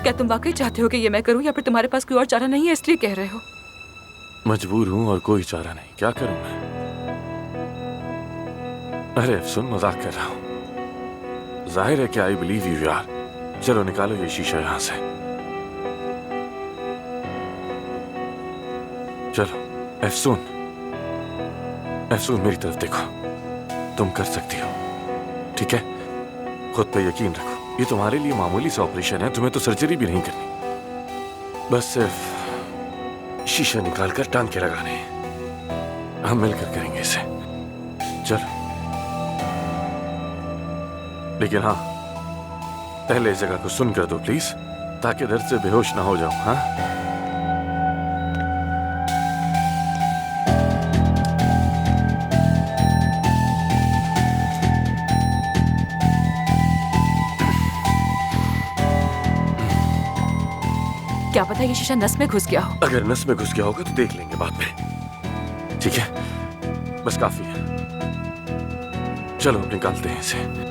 क्या तुम वाकई चाहते हो कि ये मैं करूं या फिर तुम्हारे पास कोई और चारा नहीं है इसलिए कह रहे हो? मजबूर हूं और कोई चारा नहीं, क्या करूं मैं? अरे सुन, मजाक कर रहा हूं। जाहिर है कि आई बिलीव यू यार। चलो निकालो ये शीशा यहां से। चलो एफसून, एफसून मेरी तरफ देखो, तुम कर सकती हो, ठीक है? खुद पे यकीन रखो। ये तुम्हारे लिए मामूली सा ऑपरेशन है, तुम्हें तो सर्जरी भी नहीं करनी, बस सिर्फ शीशा निकाल कर टांग के लगाने हैं। हम मिलकर करेंगे इसे, चलो। लेकिन हाँ, पहले इस जगह को सुन कर दो प्लीज, ताकि दर्द से बेहोश ना हो जाऊं। हाँ, क्या पता ये शीशा नस में घुस गया हो। अगर नस में घुस गया होगा तो देख लेंगे बाद में, ठीक है? बस काफी है, चलो अब निकालते हैं इसे।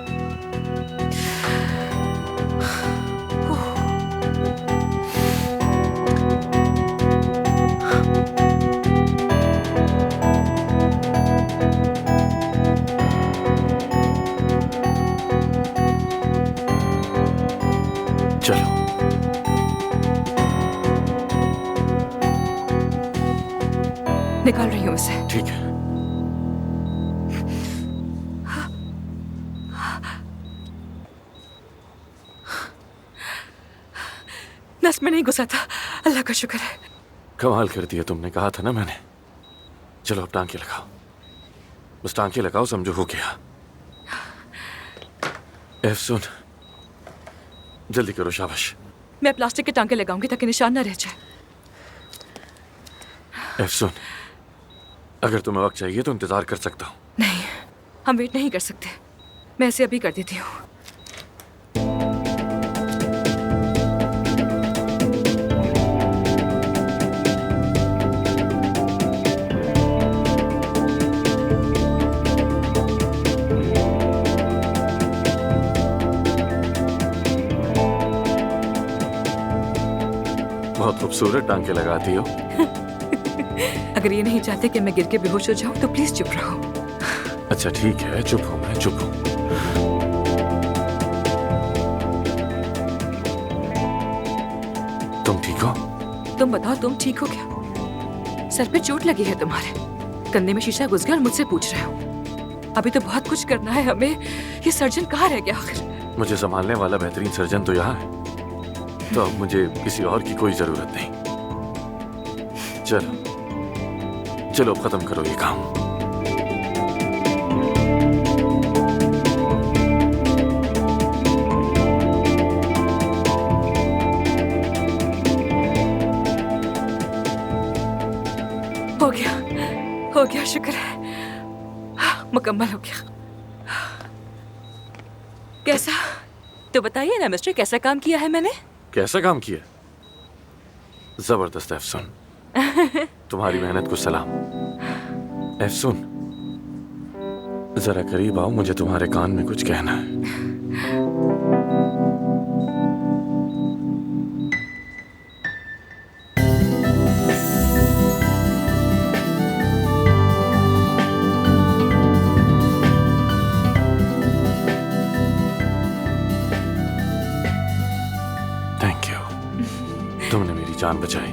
चलो निकाल रही हूँ इसे। ठीक है। नस में नहीं घुसा था, अल्लाह का शुक्र है। कमाल कर दिया तुमने, कहा था ना मैंने। चलो अब टांके लगाओ, बस टांके लगाओ, समझो हो गया। एफ सुन, जल्दी करो, शाबाश। मैं प्लास्टिक के टांके लगाऊंगी ताकि निशान ना रह जाए। एफ सुन, अगर तुम्हें वक्त चाहिए तो इंतजार कर सकता हूँ। नहीं, हम वेट नहीं कर सकते, मैं इसे अभी कर देती हूँ। बहुत खूबसूरत टांके लगाती हो। अगर ये नहीं चाहते कि मैं गिर के बेहोश हो जाऊं तो प्लीज चुप रहो। अच्छा ठीक है, चुप हूँ मैं, चुप हूँ। तुम ठीक हो? तुम बताओ, तुम ठीक हो क्या? सर पे चोट लगी है तुम्हारे, कंधे में शीशा घुस गया और मुझसे पूछ रहे हो। अभी तो बहुत कुछ करना है हमें। ये सर्जन कहाँ रह गया आखिर? मुझे संभालने वाला बेहतरीन सर्जन तो यहाँ है, तो अब मुझे किसी और की कोई जरूरत नहीं। चलो चलो, अब खत्म करो ये काम। हो गया, शुक्र है, मुकम्मल हो गया। कैसा, तो बताइए ना मिस्टर, कैसा काम किया है मैंने? कैसा काम किया? जबरदस्त एफसून, तुम्हारी मेहनत को सलाम। एफसून, जरा करीब आओ, मुझे तुम्हारे कान में कुछ कहना है। थैंक यू, तुमने मेरी जान बचाई।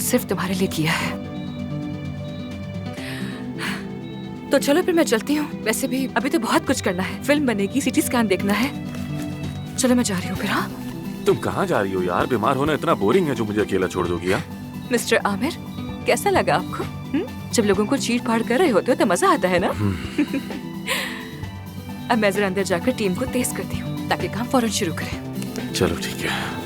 सिर्फ तुम्हारे लिए किया है। तो चलो फिर मैं चलती हूँ। वैसे भी अभी तो बहुत कुछ करना है, फिल्म बनेगी, सीटी स्कैन देखना है। चलो मैं जा रही हूँ फिर। हाँ, तुम कहाँ जा रही हो यार? बीमार होना इतना बोरिंग है जो मुझे अकेला छोड़ दोगी? मिस्टर आमिर, कैसा लगा आपको? जब लोगों को चीर फाड़ कर रहे होते हो तो मजा आता है ना? अब मैं जरा अंदर जाकर टीम को तेज करती हूँ ताकि काम फौरन शुरू करें। चलो ठीक है।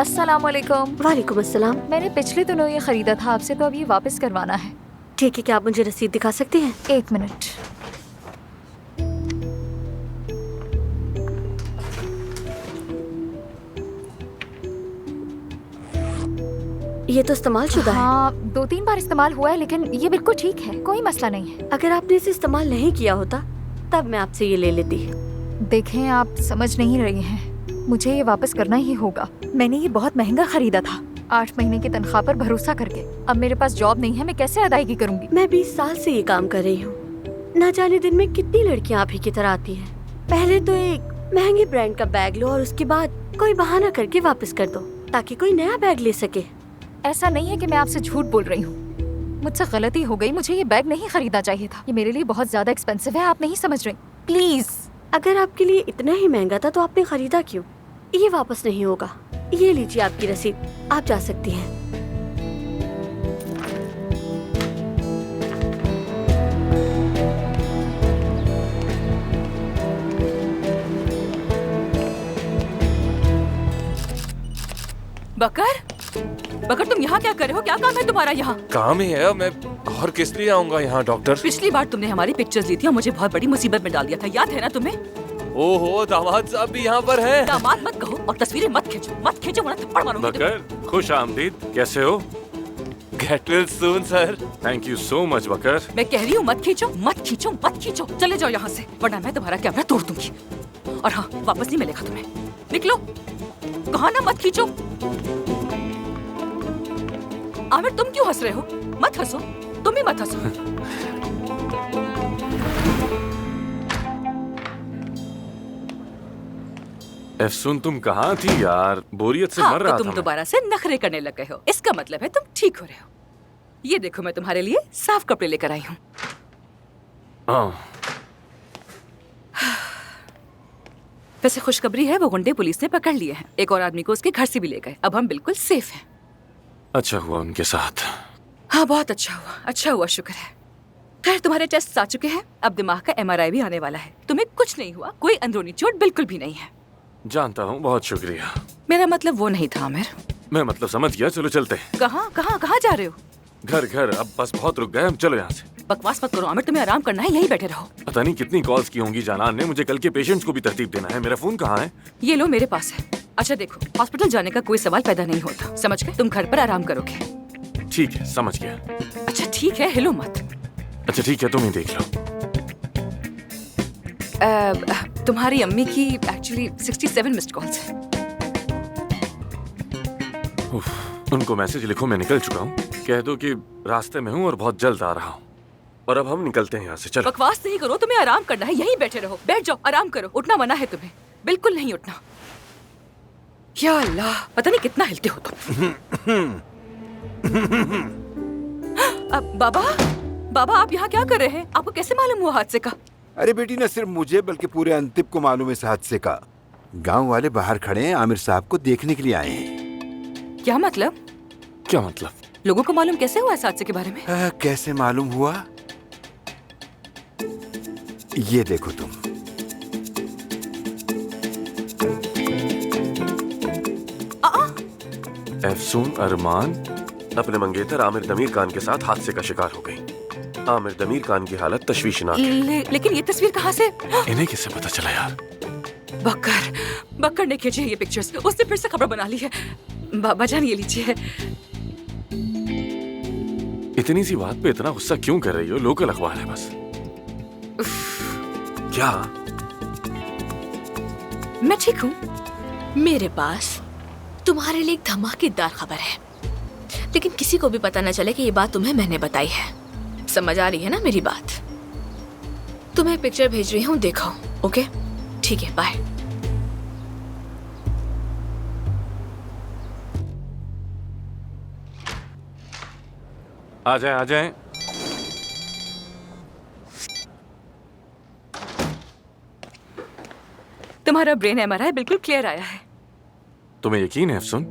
अस्सलाम वालेकुम। वालेकुम अस्सलाम। मैंने पिछले दिनों ये खरीदा था आपसे, तो अब ये वापस करवाना है। ठीक है, क्या आप मुझे रसीद दिखा सकती हैं? 1 मिनट। ये तो इस्तेमाल शुदा है। हाँ, 2-3 बार इस्तेमाल हुआ है, लेकिन ये बिल्कुल ठीक है, कोई मसला नहीं है। अगर आपने इसे इस्तेमाल नहीं किया होता तब मैं आपसे ये ले लेती। देखें, आप समझ नहीं रही हैं, मुझे ये वापस करना ही होगा। मैंने ये बहुत महंगा खरीदा था, 8 महीने की तनख्वाह पर भरोसा करके। अब मेरे पास जॉब नहीं है, मैं कैसे अदायगी करूंगी? मैं 20 साल से ये काम कर रही हूँ। न जाने दिन में कितनी लड़कियाँ आप ही की तरह आती हैं। पहले तो एक महंगे ब्रांड का बैग लो और उसके बाद कोई बहाना करके वापस कर दो ताकि कोई नया बैग ले सके। ऐसा नहीं है कि मैं आपसे झूठ बोल रही हूँ, मुझसे गलती हो गई। मुझे ये बैग नहीं खरीदना चाहिए था, ये मेरे लिए बहुत ज्यादा एक्सपेंसिव है। आप नहीं समझ रही, प्लीज। अगर आपके लिए इतना ही महंगा था तो आपने खरीदा क्यों? ये वापस नहीं होगा। ये लीजिए आपकी रसीद, आप जा सकती हैं। बकर, बकर तुम यहाँ क्या कर रहे हो? क्या काम है तुम्हारा यहाँ? काम ही है, मैं और किस लिए आऊंगा यहाँ डॉक्टर? पिछली बार तुमने हमारी पिक्चर्स ली थी और मुझे बहुत बड़ी मुसीबत में डाल दिया था, याद है ना तुम्हें? ओहो, दामाद साहब भी यहाँ पर हैं। दामाद मत कहो और तस्वीरें मत खींचो वरना थप्पड़ मारूंगी तुम्हें। बकर, खुश आमदीद, कैसे हो? Get well soon, sir. Thank you so much, बकर। मैं कह रही हूँ मत खींचो, चले जाओ यहाँ से, वरना मैं तुम्हारा कैमरा तोड़ दूंगी। और हाँ, वापस नहीं मिलेगा तुम्हें। निकलो, कहा ना मत खींचो। आमिर, तुम क्यों हंस रहे हो? मत हंसो, तुम भी मत हंसो। एफसून, तुम कहाँ थी यार? बोरियत से हाँ, मर रहा तो था तुम मैं। दोबारा से नखरे करने लग गए हो। इसका मतलब है तुम ठीक हो रहे हो। ये देखो, मैं तुम्हारे लिए साफ कपड़े लेकर आई हूँ। हाँ। वैसे खुशखबरी है, वो गुंडे पुलिस ने पकड़ लिए हैं। एक और आदमी को उसके घर से भी ले गए। अब हम बिल्कुल सेफ हैं। अच्छा हुआ उनके साथ। हाँ, बहुत अच्छा हुआ, शुक्र है। खैर, तुम्हारे टेस्ट आ चुके हैं, अब दिमाग का MRI भी आने वाला है। तुम्हें कुछ नहीं हुआ, कोई अंदरूनी चोट बिल्कुल भी नहीं है। जानता हूँ, बहुत शुक्रिया। मेरा मतलब वो नहीं था आमिर। मैं मतलब समझ गया, चलो चलते हैं। कहाँ जा रहे हो? घर, अब बस बहुत रुक गए हम, चलो यहाँ से। बकवास मत करो आमिर, तुम्हें आराम करना है, यहीं बैठे रहो। पता नहीं कितनी कॉल्स की होंगी जानान ने, मुझे कल के पेशेंट्स को भी तरतीब देना है। मेरा फोन कहाँ है? ये लो, मेरे पास है। अच्छा देखो, हॉस्पिटल जाने का कोई सवाल पैदा नहीं होता, समझ गए? तुम घर पर आराम करोगे। ठीक है, समझ गया। अच्छा ठीक है, हिलो मत। अच्छा ठीक है, तुम ही देख लो। तुम्हारी अम्मी की एक्चुअली 67 मिस्ड कॉल्स हैं। उनको मैसेज लिखो, मैं निकल चुका हूँ। कह दो कि रास्ते में हूँ और बहुत जल्द आ रहा हूँ। और अब हम निकलते हैं यहाँ से, चलो। बकवास नहीं करो, तुम्हें आराम करना है, यहीं बैठे रहो। बैठ जाओ, आराम करो। उठना मना है तुम्हें, बिल्कुल नहीं उठना। या अल्लाह, पता नहीं कितना हिलते हो तुम। अब बाबा आप यहाँ क्या कर रहे हैं? आपको कैसे मालूम हुआ हादसे का? अरे बेटी, न सिर्फ मुझे बल्कि पूरे अंतिब को मालूम है इस हादसे का। गांव वाले बाहर खड़े हैं, आमिर साहब को देखने के लिए आए हैं। क्या मतलब? क्या मतलब? लोगों को मालूम कैसे हुआ इस हादसे के बारे में? कैसे मालूम हुआ? ये देखो तुम। एफसून अरमान अपने मंगेतर आमिर दमीर खान के साथ हादसे का शिकार हो गई। आमिर दमीर खान की हालत तशवीशनाक है। लेकिन ये तस्वीर कहाँ से? इन्हें कैसे पता चला यार? बकर ने खींची है ये पिक्चर्स, उसने फिर से खबर बना ली है। बाबा जान, ये लीजिए। इतनी सी बात पे इतना गुस्सा क्यों कर रही हो? लोकल अखबार है बस। क्या? मैं ठीक हूँ। मेरे पास तुम्हारे लिए एक धमाकेदार खबर है, लेकिन किसी को भी पता न चले कि ये बात तुम्हें मैंने बताई है। समझ आ रही है ना मेरी बात? तुम्हें पिक्चर भेज रही हूँ, देखो। ओके, ठीक है, बाय। आ जाएं। तुम्हारा ब्रेन MRI बिल्कुल क्लियर आया है। तुम्हें यकीन है अफसून?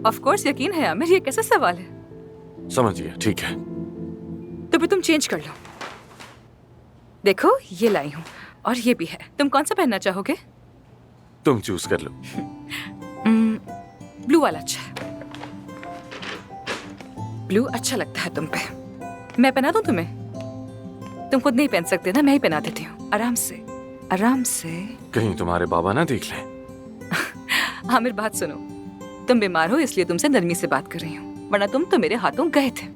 ऑफ कोर्स यकीन है आमिर, ये कैसा सवाल है? समझ गया, ठीक है। तो फिर तुम चेंज कर लो। देखो, ये लाई हूँ और ये भी है। तुम कौन सा पहनना चाहोगे? तुम चूज कर लो। ब्लू वाला अच्छा है। ब्लू अच्छा लगता है तुम पे। मैं पहना दूं तुम्हें? तुम खुद नहीं पहन सकते ना, मैं ही पहना देती हूँ। आराम से। कहीं तुम्हारे बाबा ना देख लें। आमिर, बात सुनो। तुम बीमार हो इसलिए तुमसे नरमी से बात कर रही हूँ। वरना तुम तो मेरे हाथों गए थे।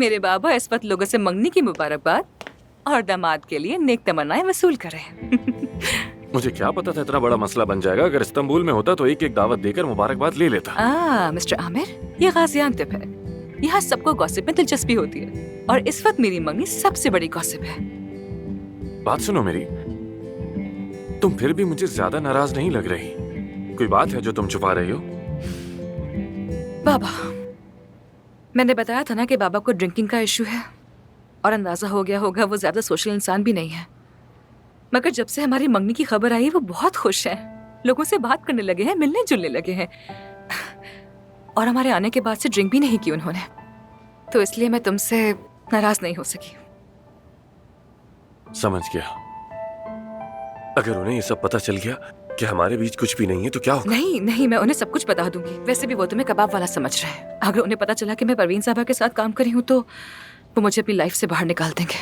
मेरे बाबा इस वक्त लोगों से मंगनी की मुबारकबाद और दामाद के लिए नेक तमन्नाएं वसूल कर रहे हैं। मुझे क्या पता था इतना बड़ा मसला बन जाएगा। अगर इस्तांबुल में होता तो एक एक दावत देकर मुबारकबाद ले लेता। मिस्टर आमिर, ये गाजियानतेप है। यहाँ सबको गॉसिप में दिलचस्पी होती है और इस वक्त मेरी मंगनी सबसे बड़ी गॉसिप है। बात सुनो मेरी, तुम फिर भी मुझे ज्यादा नाराज नहीं लग रही। कोई बात है जो तुम छुपा रही हो? बाबा, मैंने बताया था ना कि बाबा को ड्रिंकिंग का इशू है और अंदाजा हो गया होगा वो ज्यादा सोशल इंसान भी नहीं है। मगर जब से हमारी मंगनी की खबर आई वो बहुत खुश हैं, लोगों से बात करने लगे हैं, मिलने जुलने लगे हैं और हमारे आने के बाद से ड्रिंक भी नहीं की उन्होंने। तो इसलिए मैं तुमसे नाराज नहीं हो सकी। समझ गया। अगर उन्हें ये सब पता चल गया कि हमारे बीच कुछ भी नहीं है तो क्या होगा? नहीं नहीं, मैं उन्हें सब कुछ बता दूंगी। वैसे भी वो तुम्हें कबाब वाला समझ रहे हैं। अगर उन्हें पता चला कि मैं परवीन साहबा के साथ काम करी हूँ तो वो मुझे अपनी लाइफ से बाहर निकाल देंगे।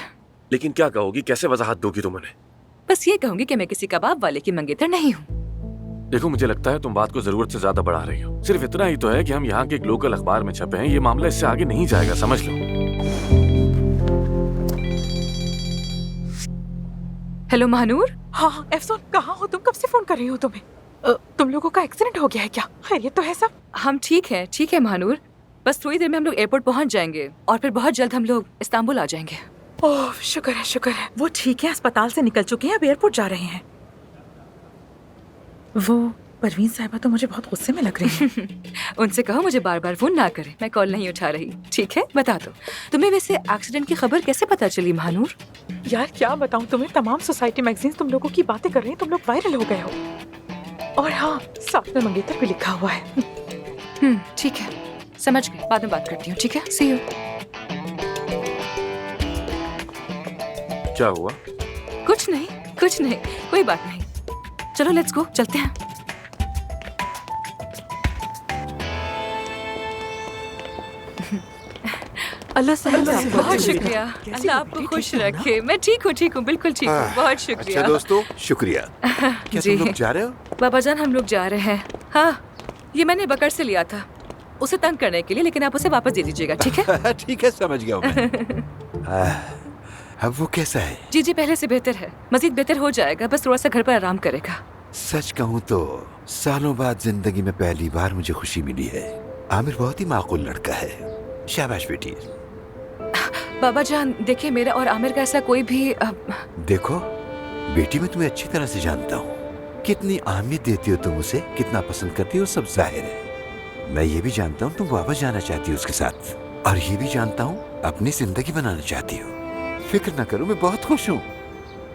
लेकिन क्या कहोगी, कैसे वजाहत दोगी तुम उन्हें? बस ये कहूंगी कि मैं किसी कबाब वाले की मंगेतर नहीं हूँ। देखो, मुझे लगता है तुम बात को जरूरत से ज्यादा बढ़ा रही हो। सिर्फ इतना ही तो है कि हम यहाँ के एक लोकल अखबार में छपे हैं। ये मामला इससे आगे नहीं जाएगा, समझ लो। हेलो महानूर। हाँ एफसून, कहाँ हो तुम? कब से फोन कर रही हो तुम्हें? तुम लोगों का एक्सीडेंट हो गया है क्या? खैरियत तो है सब? हम ठीक है महानूर। बस थोड़ी देर में हम लोग एयरपोर्ट पहुंच जाएंगे और फिर बहुत जल्द हम लोग इस्तांबुल आ जाएंगे। ओह शुक्र है शुक्र है। वो ठीक है, अस्पताल से निकल चुके हैं, अब एयरपोर्ट जा रहे हैं। वो परवीन साहिबा तो मुझे बहुत गुस्से में लग रही हैं। उनसे कहो मुझे बार बार फोन ना करे, मैं कॉल नहीं उठा रही। ठीक है, बता दो तुम्हें वैसे एक्सीडेंट की खबर कैसे पता चली महानूर? यार क्या बताऊं तुम्हें, तमाम सोसाइटी मैगजीन्स तुम लोगों की बातें कर रही हैं, तुम लोग वायरल हो गए हो। और हाँ, साथ में मंगेतर भी लिखा हुआ है। ठीक है, समझ गई। बाद में बात करती हूँ, ठीक है? सी यू। क्या हुआ? कुछ नहीं, कोई बात नहीं। चलो लेट्स गो, चलते हैं। अल्लाह से बहुत शुक्रिया, अल्लाह आपको खुश रखे। मैं ठीक हूँ, बिल्कुल ठीक हूँ। बहुत शुक्रिया। अच्छा दोस्तों, शुक्रिया। क्या जी। तुम लोग जा रहे हो? बाबा जान, हम लोग जा रहे हैं। हाँ, ये मैंने बकर से लिया था उसे तंग करने के लिए, लेकिन आप उसे वापस दे दीजिएगा, ठीक है? ठीक है, समझ गया हूं मैं। अब वो कैसा है? जी पहले से बेहतर है, मजीद बेहतर हो जाएगा। बस थोड़ा सा घर पर आराम करेगा। सच कहूँ तो सालों बाद जिंदगी में पहली बार मुझे खुशी मिली है। आमिर बहुत ही माकूल लड़का है। शाबाश बेटी। बाबा जान देखिए, मेरा और आमिर का ऐसा कोई भी देखो बेटी, मैं तुम्हें अच्छी तरह से जानता हूँ। कितनी अहमियत देती हो तुम उसे, कितना पसंद करती हो, सब जाहिर है। मैं ये भी जानता हूँ तुम वापस जाना चाहती हो उसके साथ, और ये भी जानता हूँ अपनी जिंदगी बनाना चाहती हो। फिक्र न करो, मैं बहुत खुश हूँ।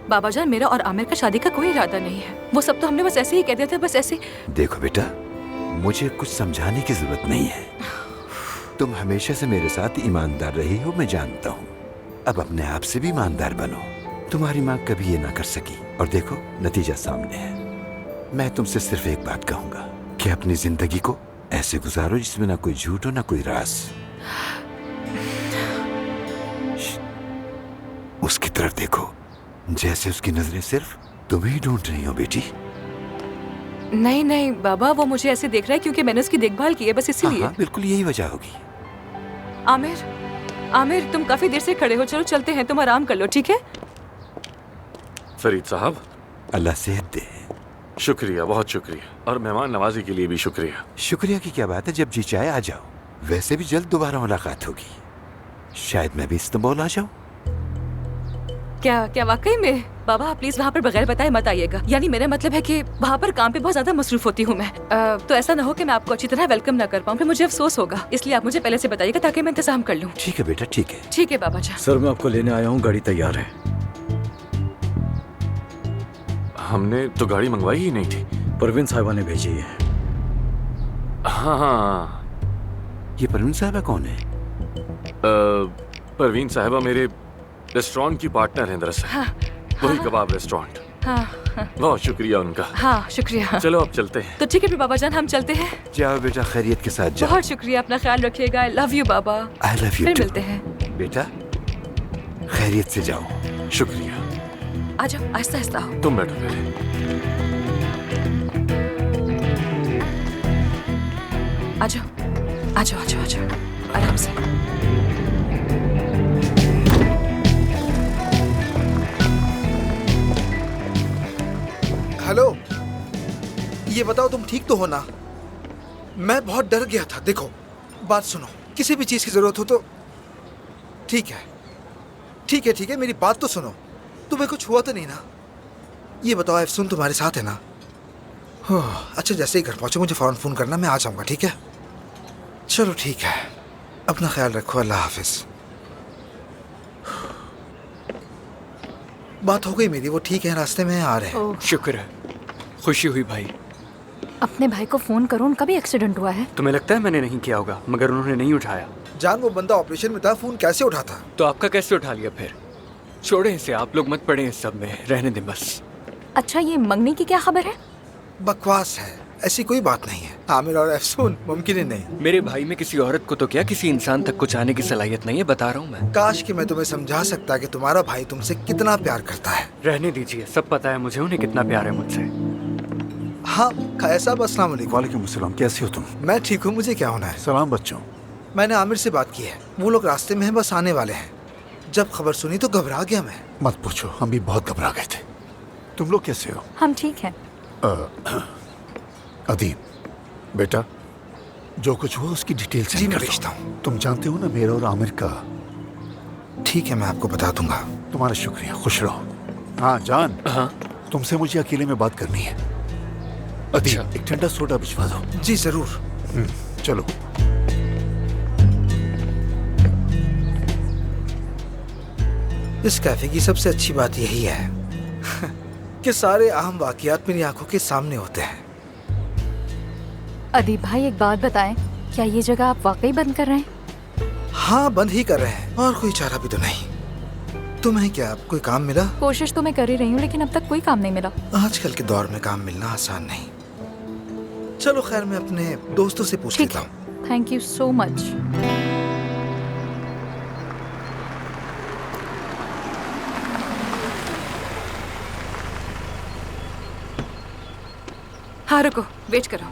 बाबा जान, मेरा और आमिर का शादी का कोई इरादा नहीं है। वो सब तो हमने बस ऐसे ही कह दिया था, बस ऐसे। देखो बेटा, मुझे कुछ समझाने की जरूरत नहीं है। तुम हमेशा से मेरे साथ ईमानदार रही हो, मैं जानता हूँ। अब अपने आप से भी ईमानदार बनो। तुम्हारी माँ कभी ये ना कर सकी, और देखो नतीजा सामने है। मैं तुमसे सिर्फ एक बात कहूंगा कि अपनी जिंदगी को ऐसे गुजारो जिसमें ना कोई झूठ हो, ना कोई राज। उसकी तरफ देखो, जैसे उसकी नजरें सिर्फ तुम्हें ही ढूंढ रही हो बेटी। नहीं बाबा, वो मुझे ऐसे देख रहा है क्योंकि मैंने उसकी देखभाल की है, बस इसीलिए। हाँ, बिल्कुल यही वजह होगी। आमिर तुम काफी देर से खड़े हो, चलो चलते हैं, तुम आराम कर लो, ठीक है? फरीद साहब, अल्लाह सेहत दे। शुक्रिया, बहुत शुक्रिया। और मेहमान नवाजी के लिए भी शुक्रिया। शुक्रिया की क्या बात है, जब जी चाहे आ जाओ। वैसे भी जल्द दोबारा मुलाकात होगी। शायद मैं भी इस्तांबुल आ जाऊं। क्या वाकई में? बाबा आप प्लीज वहाँ पर बगैर बताए मत आइएगा। यानी मेरा मतलब है कि वहाँ पर काम पे बहुत ज्यादा मसरूफ होती हूँ मैं। तो ऐसा ना हो कि मैं आपको अच्छी तरह वेलकम ना कर पाऊँ, फिर मुझे अफसोस होगा। इसलिए आप मुझे पहले से बताइएगा ताकि मैं इंतजाम कर लूँ। ठीक है बेटा, ठीक है। ठीक है बाबा जान। सर मैं आपको लेने आया हूँ, गाड़ी तैयार है। हमने तो गाड़ी मंगवाई ही नहीं थी। परवीन साहिबा ने भेजी है। हाँ। ये परवीन साहिबा कौन है? परवीन साहिबा मेरे रेस्टोरेंट की पार्टनर हैं दरअसल। वही कबाब रेस्टोरेंट। बहुत शुक्रिया उनका। हाँ शुक्रिया। चलो अब चलते हैं। तो ठीक है फिर बाबा जान, हम चलते हैं। जाओ बेटा, खैरियत के साथ जाओ। बहुत शुक्रिया, अपना ख्याल रखिएगा। I love you Baba. I love you फिर टू। मिलते हैं बेटा, खैरियत से जाओ। शुक्रिया। आ जाओ, आहिस्ता आहिस्ता आओ। तुम बैठो पहले। आ जाओ आ जाओ आ जाओ आ जाओ, आराम से। हेलो, ये बताओ तुम ठीक तो हो ना? मैं बहुत डर गया था। देखो, बात सुनो, किसी भी चीज की जरूरत हो तो ठीक है, ठीक है, ठीक है, मेरी बात तो सुनो। तुम्हें कुछ हुआ तो नहीं ना? ये बताओ एफसून तुम्हारे साथ है ना? अच्छा, जैसे ही घर पहुंचो मुझे फौरन फोन करना, मैं आ जाऊंगा, ठीक है? चलो ठीक है, अपना ख्याल रखो, अल्लाह हाफिज। बात हो गई मेरी, वो ठीक है, रास्ते में आ रहे हैं। ओह, शुक्र है, खुशी हुई भाई। अपने भाई को फोन करो, उनका भी एक्सीडेंट हुआ है। तुम्हें लगता है मैंने नहीं किया होगा, मगर उन्होंने नहीं उठाया। जान, वो बंदा ऑपरेशन में था, फोन कैसे उठाता? तो आपका कैसे उठा लिया फिर? छोड़े इसे, आप लोग मत पड़े इस सब में, रहने दें बस। अच्छा, ये मंगनी की क्या खबर है? बकवास है, ऐसी कोई बात नहीं है। आमिर और एफसून मुमकिन ही नहीं। मेरे भाई में किसी औरत को तो क्या, किसी इंसान तक कुछ आने की सलाहियत नहीं है, बता रहा हूँ मैं। काश कि मैं तुम्हें समझा सकता कि तुम्हारा भाई तुमसे कितना प्यार करता है। रहने दीजिए, सब पता है मुझे उन्हें कितना प्यार है मुझसे। हाँ, खाया साहब, अस्सलाम वालेकुम। वालेकुम अस्सलाम, कैसे हो तुम? मैं ठीक हूँ, मुझे क्या होना है? सलाम बच्चों। मैंने आमिर से बात की है, वो लोग रास्ते में हैं, बस आने वाले हैं। जब खबर सुनी तो घबरा गया मैं। मत पूछो, हम भी बहुत घबरा गए थे। तुम लोग कैसे हो? हम ठीक हैं। अदीब बेटा, जो कुछ हुआ उसकी डिटेल जी, सेंड मैं कर भेजता दो। हूँ। तुम जानते हो ना मेरा और आमिर का। ठीक है, मैं आपको बता दूंगा। तुम्हारा शुक्रिया, खुश रहो। हाँ जान, हाँ तुमसे मुझे अकेले में बात करनी है। अदीब, अच्छा। एक ठंडा सोडा भिजवा दो। जी जरूर। चलो। इस कैफे की सबसे अच्छी बात यही है कि सारे अहम वाकयात मेरी आंखों के सामने होते हैं। अदीब भाई, एक बात बताएं, क्या ये जगह आप वाकई बंद कर रहे हैं? हाँ, बंद ही कर रहे हैं, और कोई चारा भी तो नहीं। तुम्हें क्या कोई काम मिला? कोशिश तो मैं कर ही रही हूँ, लेकिन अब तक कोई काम नहीं मिला। आजकल के दौर में काम मिलना आसान नहीं। चलो खैर, मैं अपने दोस्तों से पूछ ठीक लेता है, हूँ। Thank you so much. हाँ रुको, वेट करो।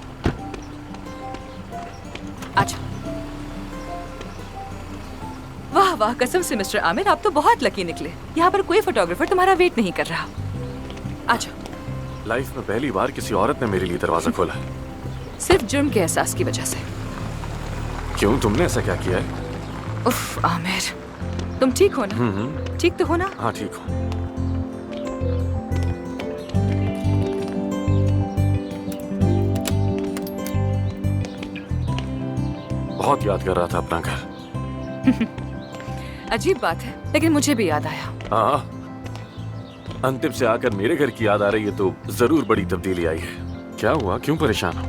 अच्छा, वाह वाह, कसम से मिस्टर आमिर, आप तो बहुत लकी निकले। यहाँ पर कोई फोटोग्राफर तुम्हारा वेट नहीं कर रहा। अच्छा, लाइफ में पहली बार किसी औरत ने मेरे लिए दरवाजा खोला है। सिर्फ जुर्म के एहसास की वजह से। क्यों, तुमने ऐसा क्या किया है? उफ आमिर, तुम ठीक हो ना? ठीक तो हो ना? हाँ ठीक हूँ। बहुत याद कर रहा था अपना घर। अजीब बात है, लेकिन मुझे भी याद आया। हाँ, अंतिम से आकर मेरे घर की याद आ रही है तो जरूर बड़ी तब्दीली आई है। क्या हुआ, क्यों परेशान हो?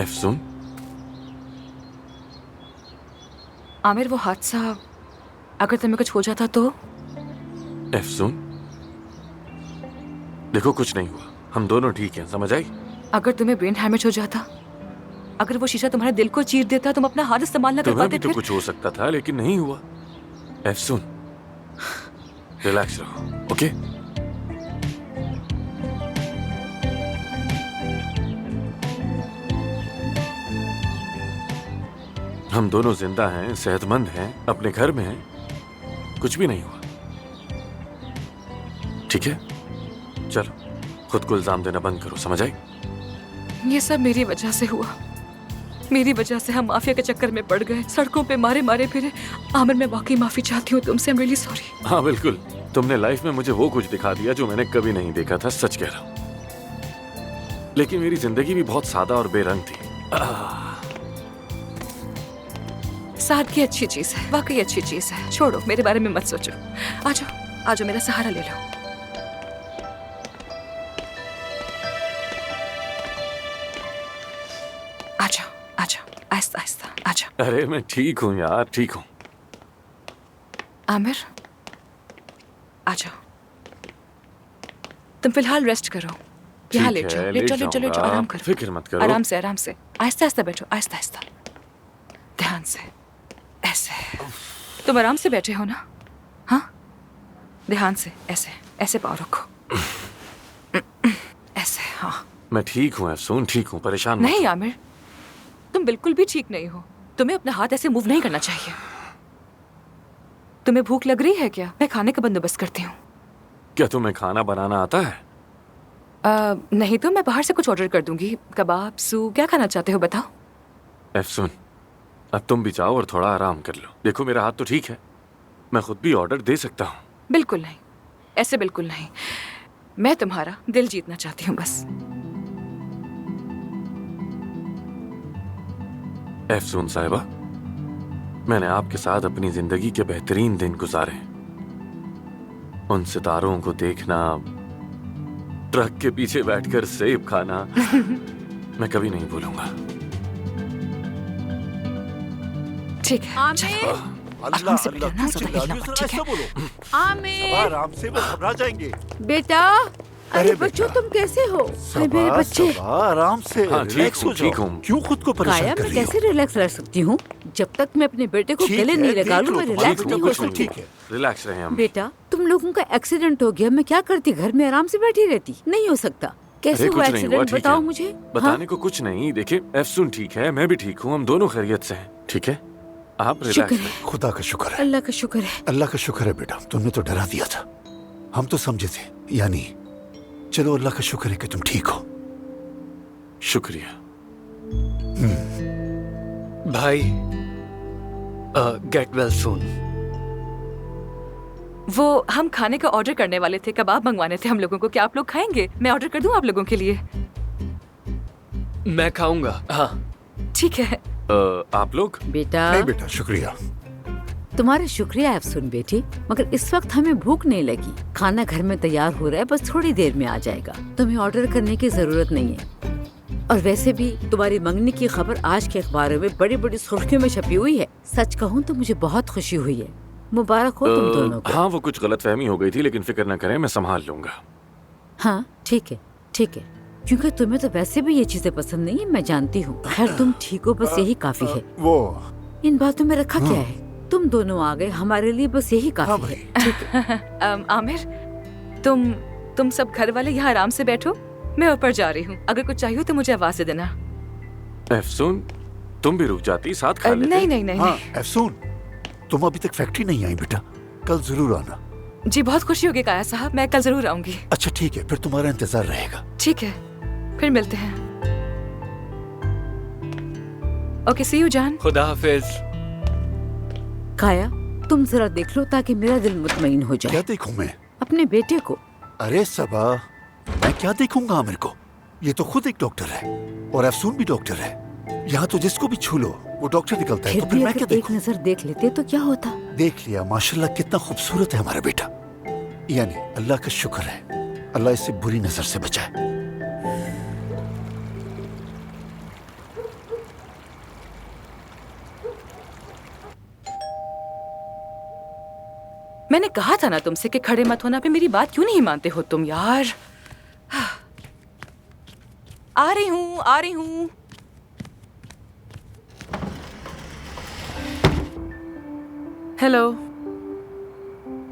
एफसून, आमिर, वो हादसा, अगर तुम्हें कुछ हो जाता तो? एफसून, देखो कुछ नहीं हुआ, हम दोनों ठीक हैं, समझ आई? अगर तुम्हें ब्रेन हैमेज हो जाता, अगर वो शीशा तुम्हारे दिल को चीर देता, तुम अपना हाथ इस्तेमाल न कर तुम्हें पाते भी तो फिर? कुछ हो सकता था, लेकिन नहीं हुआ। एफसून, रिलैक्स रहो, ओके? हम दोनों जिंदा हैं, सेहतमंद हैं, अपने घर में हैं, कुछ भी नहीं हुआ, ठीक है? चलो, खुद को इल्जाम देना बंद करो, समझ आई? ये सब मेरी वजह से हुआ। मेरी वजह से हम माफिया के चक्कर में पड़ गए, सड़कों पे मारे मारे फिरे। आमिर, मैं वाकई माफी चाहती हूँ तुमसे। I am really sorry. हाँ बिल्कुल, तुमने लाइफ में मुझे वो कुछ दिखा दिया जो मैंने कभी नहीं देखा था, सच कह रहा हूँ। लेकिन मेरी जिंदगी भी बहुत सादा और बेरंग थी। सादगी अच्छी चीज है, वाकई अच्छी चीज है। छोड़ो, मेरे बारे में मत सोचो। आ जाओ, आ जाओ, मेरा सहारा ले लो। आ जाओ, आ जाओ, आहिस्ता आहिस्ता आ जाओ। अरे मैं ठीक हूँ यार, ठीक हूँ। आमिर, आ जाओ। तुम फिलहाल रेस्ट करो, यहाँ लेट जाओ, लेट जाओ, लेट जाओ, लेट जाओ, आराम करो। फिक्र मत करो। आराम से, आराम से, आहिस्ता आहिस्ता बैठो, आहिस्ता आहिस्ता, ध्यान से, ऐसे। तुम आराम से बैठे हो ना? हाँ, ध्यान से, ऐसे, ऐसे पाँव रखो, ऐसे, हाँ। मैं ठीक हूँ अफसून, ठीक हूँ, परेशान मत नहीं हो। आमिर, तुम बिल्कुल भी ठीक नहीं हो। तुम्हें अपना हाथ ऐसे मूव नहीं करना चाहिए। तुम्हें भूख लग रही है क्या? मैं खाने का बंदोबस्त करती हूँ। क्या तुम्हें खाना बनाना आता है? नहीं तो मैं बाहर से कुछ ऑर्डर कर दूंगी। कबाब, सूप, क्या खाना चाहते हो बताओ। अफसून, अब तुम भी जाओ और थोड़ा आराम कर लो। देखो मेरा हाथ तो ठीक है, मैं खुद भी ऑर्डर दे सकता हूँ। बिल्कुल नहीं, ऐसे बिल्कुल नहीं। मैं तुम्हारा दिल जीतना चाहती हूँ बस। अफसून साहिबा, मैंने आपके साथ अपनी जिंदगी के बेहतरीन दिन गुजारे। उन सितारों को देखना, ट्रक के पीछे बैठकर सेब खाना मैं कभी नहीं भूलूंगा। ठीक है, चलो। अल्लाह हमसे अल्लाह, मिलना, क्यों ज्यादा चिल्ला रही हिलना हो? मत, जरा ठीक है? ऐसा बोलो। आमिर, आराम से, वो घबरा जाएंगे। बेटा, अरे बच्चों तुम कैसे हो? अरे मेरे बच्चे, आराम से, हाँ, ठीक रिलैक्स हो हूँ, ठीक जाओ। हूँ। क्यों खुद को परेशान काया, कर मैं रही हो? कैसे रिलैक्स रह सकती हूँ? जब तक मैं अपने बेटे को ठीक गले है, नहीं देख लगा लूं, लो, मैं तुम्हारी रिलैक्स बेटा नहीं हो कुछ नहीं, सकती। ठीक है। रिलैक्स रहे हम। बेटा, तुम लोगों का एक्सीडेंट हो गया, मैं क्या करती? घर में आराम से बैठी रहती? नहीं हो सकता। कैसे अरे हुआ कुछ नहीं हुआ, एक्सीडेंट, ठीक बताओ है। मुझे। बताने को कुछ नहीं। देखिए अफसून ठीक है, मैं भी ठीक हूँ, हम दोनों खैरियत से हैं। ठीक है, आप शुक्र रिलैक्स है, रहे। खुदा का शुक्र है, अल्लाह का शुक्र है। अल्लाह का शुक्र है बेटा, तुमने तो डरा दिया था। हम तो समझे थे, यानी चलो अल्लाह का शुक्र है कि तुम ठीक हो। शुक्रिया। भाई, गेट वेल सून। वो हम खाने का ऑर्डर करने वाले थे, कबाब मंगवाने थे हम लोगों को। क्या आप लोग खाएंगे? मैं ऑर्डर कर दूं आप लोगों के लिए? मैं खाऊंगा, हाँ। ठीक है। आप लोग? बेटा, नहीं बेटा, शुक्रिया। तुम्हारा शुक्रिया अफसून बेटी, मगर इस वक्त हमें भूख नहीं लगी। खाना घर में तैयार हो रहा है, बस थोड़ी देर में आ जाएगा। तुम्हें ऑर्डर करने की जरूरत नहीं है। और वैसे भी तुम्हारी मंगनी की खबर आज के अखबारों में बड़ी बड़ी सुर्खियों में छपी हुई है। सच कहूँ तो मुझे बहुत खुशी हुई है। मुबारक हो तुम दोनों को। हाँ, वो कुछ गलतफहमी हो गई थी, लेकिन फिक्र न करें, मैं संभाल लूंगा। हाँ ठीक है, ठीक है, क्योंकि तुम्हें तो वैसे भी ये चीजें पसंद नहीं है, मैं जानती हूँ। खैर तुम ठीक हो, बस यही काफी है। वो इन बातों में रखा क्या है? तुम दोनों आ गए, हमारे लिए बस यही काफी है। आमिर, तुम सब घर वाले यहाँ आराम से बैठो, मैं ऊपर जा रही हूँ। अगर कुछ चाहिए तो मुझे आवाज दे देना। अफसून, तुम भी रुक जाती, साथ खा लेते। नहीं नहीं नहीं, हाँ नहीं। अफसून, तुम अभी तक फैक्ट्री नहीं आई बेटा, कल जरूर आना। जी बहुत खुशी होगी काया साहब, मैं कल जरूर आऊंगी। अच्छा ठीक है, फिर तुम्हारा इंतजार रहेगा। ठीक है, फिर मिलते हैं। ओके, सी यू जान। खुदा हाफिज। काया, तुम जरा देख लो ताकि मेरा दिल मुतमईन हो क्या जाए। देखूं मैं? अपने बेटे को। अरे सबा, मैं क्या देखूंगा आमिर को? ये तो खुद एक डॉक्टर है और अफसून भी डॉक्टर है। यहाँ तो जिसको भी छू लो वो डॉक्टर निकलता है, फिर तो फिर भी मैं क्या अगर एक देखूं? नजर देख लेते तो क्या होता? देख लिया, माशाल्लाह कितना खूबसूरत है हमारा बेटा। यानी अल्लाह का शुक्र है, अल्लाह इससे बुरी नजर से बचाए। मैंने कहा था ना तुमसे कि खड़े मत होना पे। मेरी बात क्यों नहीं मानते हो तुम यार? आ रही हूँ, आ रही हूँ। हेलो,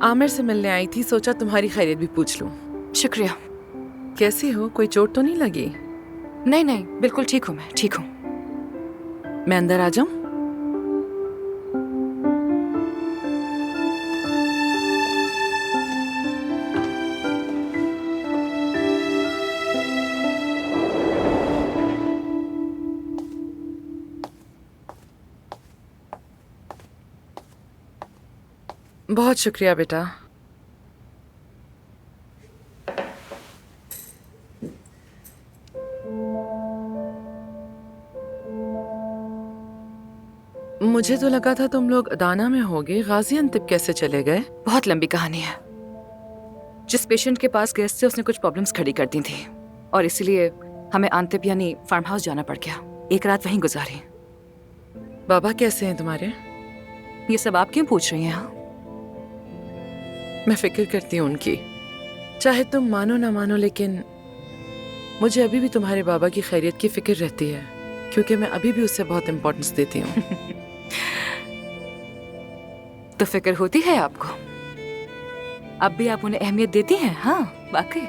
आमिर से मिलने आई थी, सोचा तुम्हारी खैरियत भी पूछ लूं। शुक्रिया। कैसी हो? कोई चोट तो नहीं लगी? नहीं नहीं, बिल्कुल ठीक हूँ, मैं ठीक हूँ। मैं अंदर आ जाऊं? बहुत शुक्रिया बेटा। मुझे तो लगा था तुम लोग अदाना में होगे, गाजियाबाद कैसे चले गए? बहुत लंबी कहानी है। जिस पेशेंट के पास गए थे उसने कुछ प्रॉब्लम्स खड़ी कर दी थी और इसलिए हमें आंतिब यानी फार्म हाउस जाना पड़ गया। एक रात वहीं गुजारी। बाबा कैसे हैं तुम्हारे? ये सब आप क्यों पूछ रही हैं? हाँ? मैं फिक्र करती हूँ उनकी, चाहे तुम मानो ना मानो, लेकिन मुझे अभी भी तुम्हारे बाबा की खैरियत की फिक्र रहती है, क्योंकि मैं अभी भी उससे बहुत इम्पोर्टेंस देती हूँ। तो फिक्र होती है आपको? अब भी आप उन्हें अहमियत देती हैं? हाँ वाकई।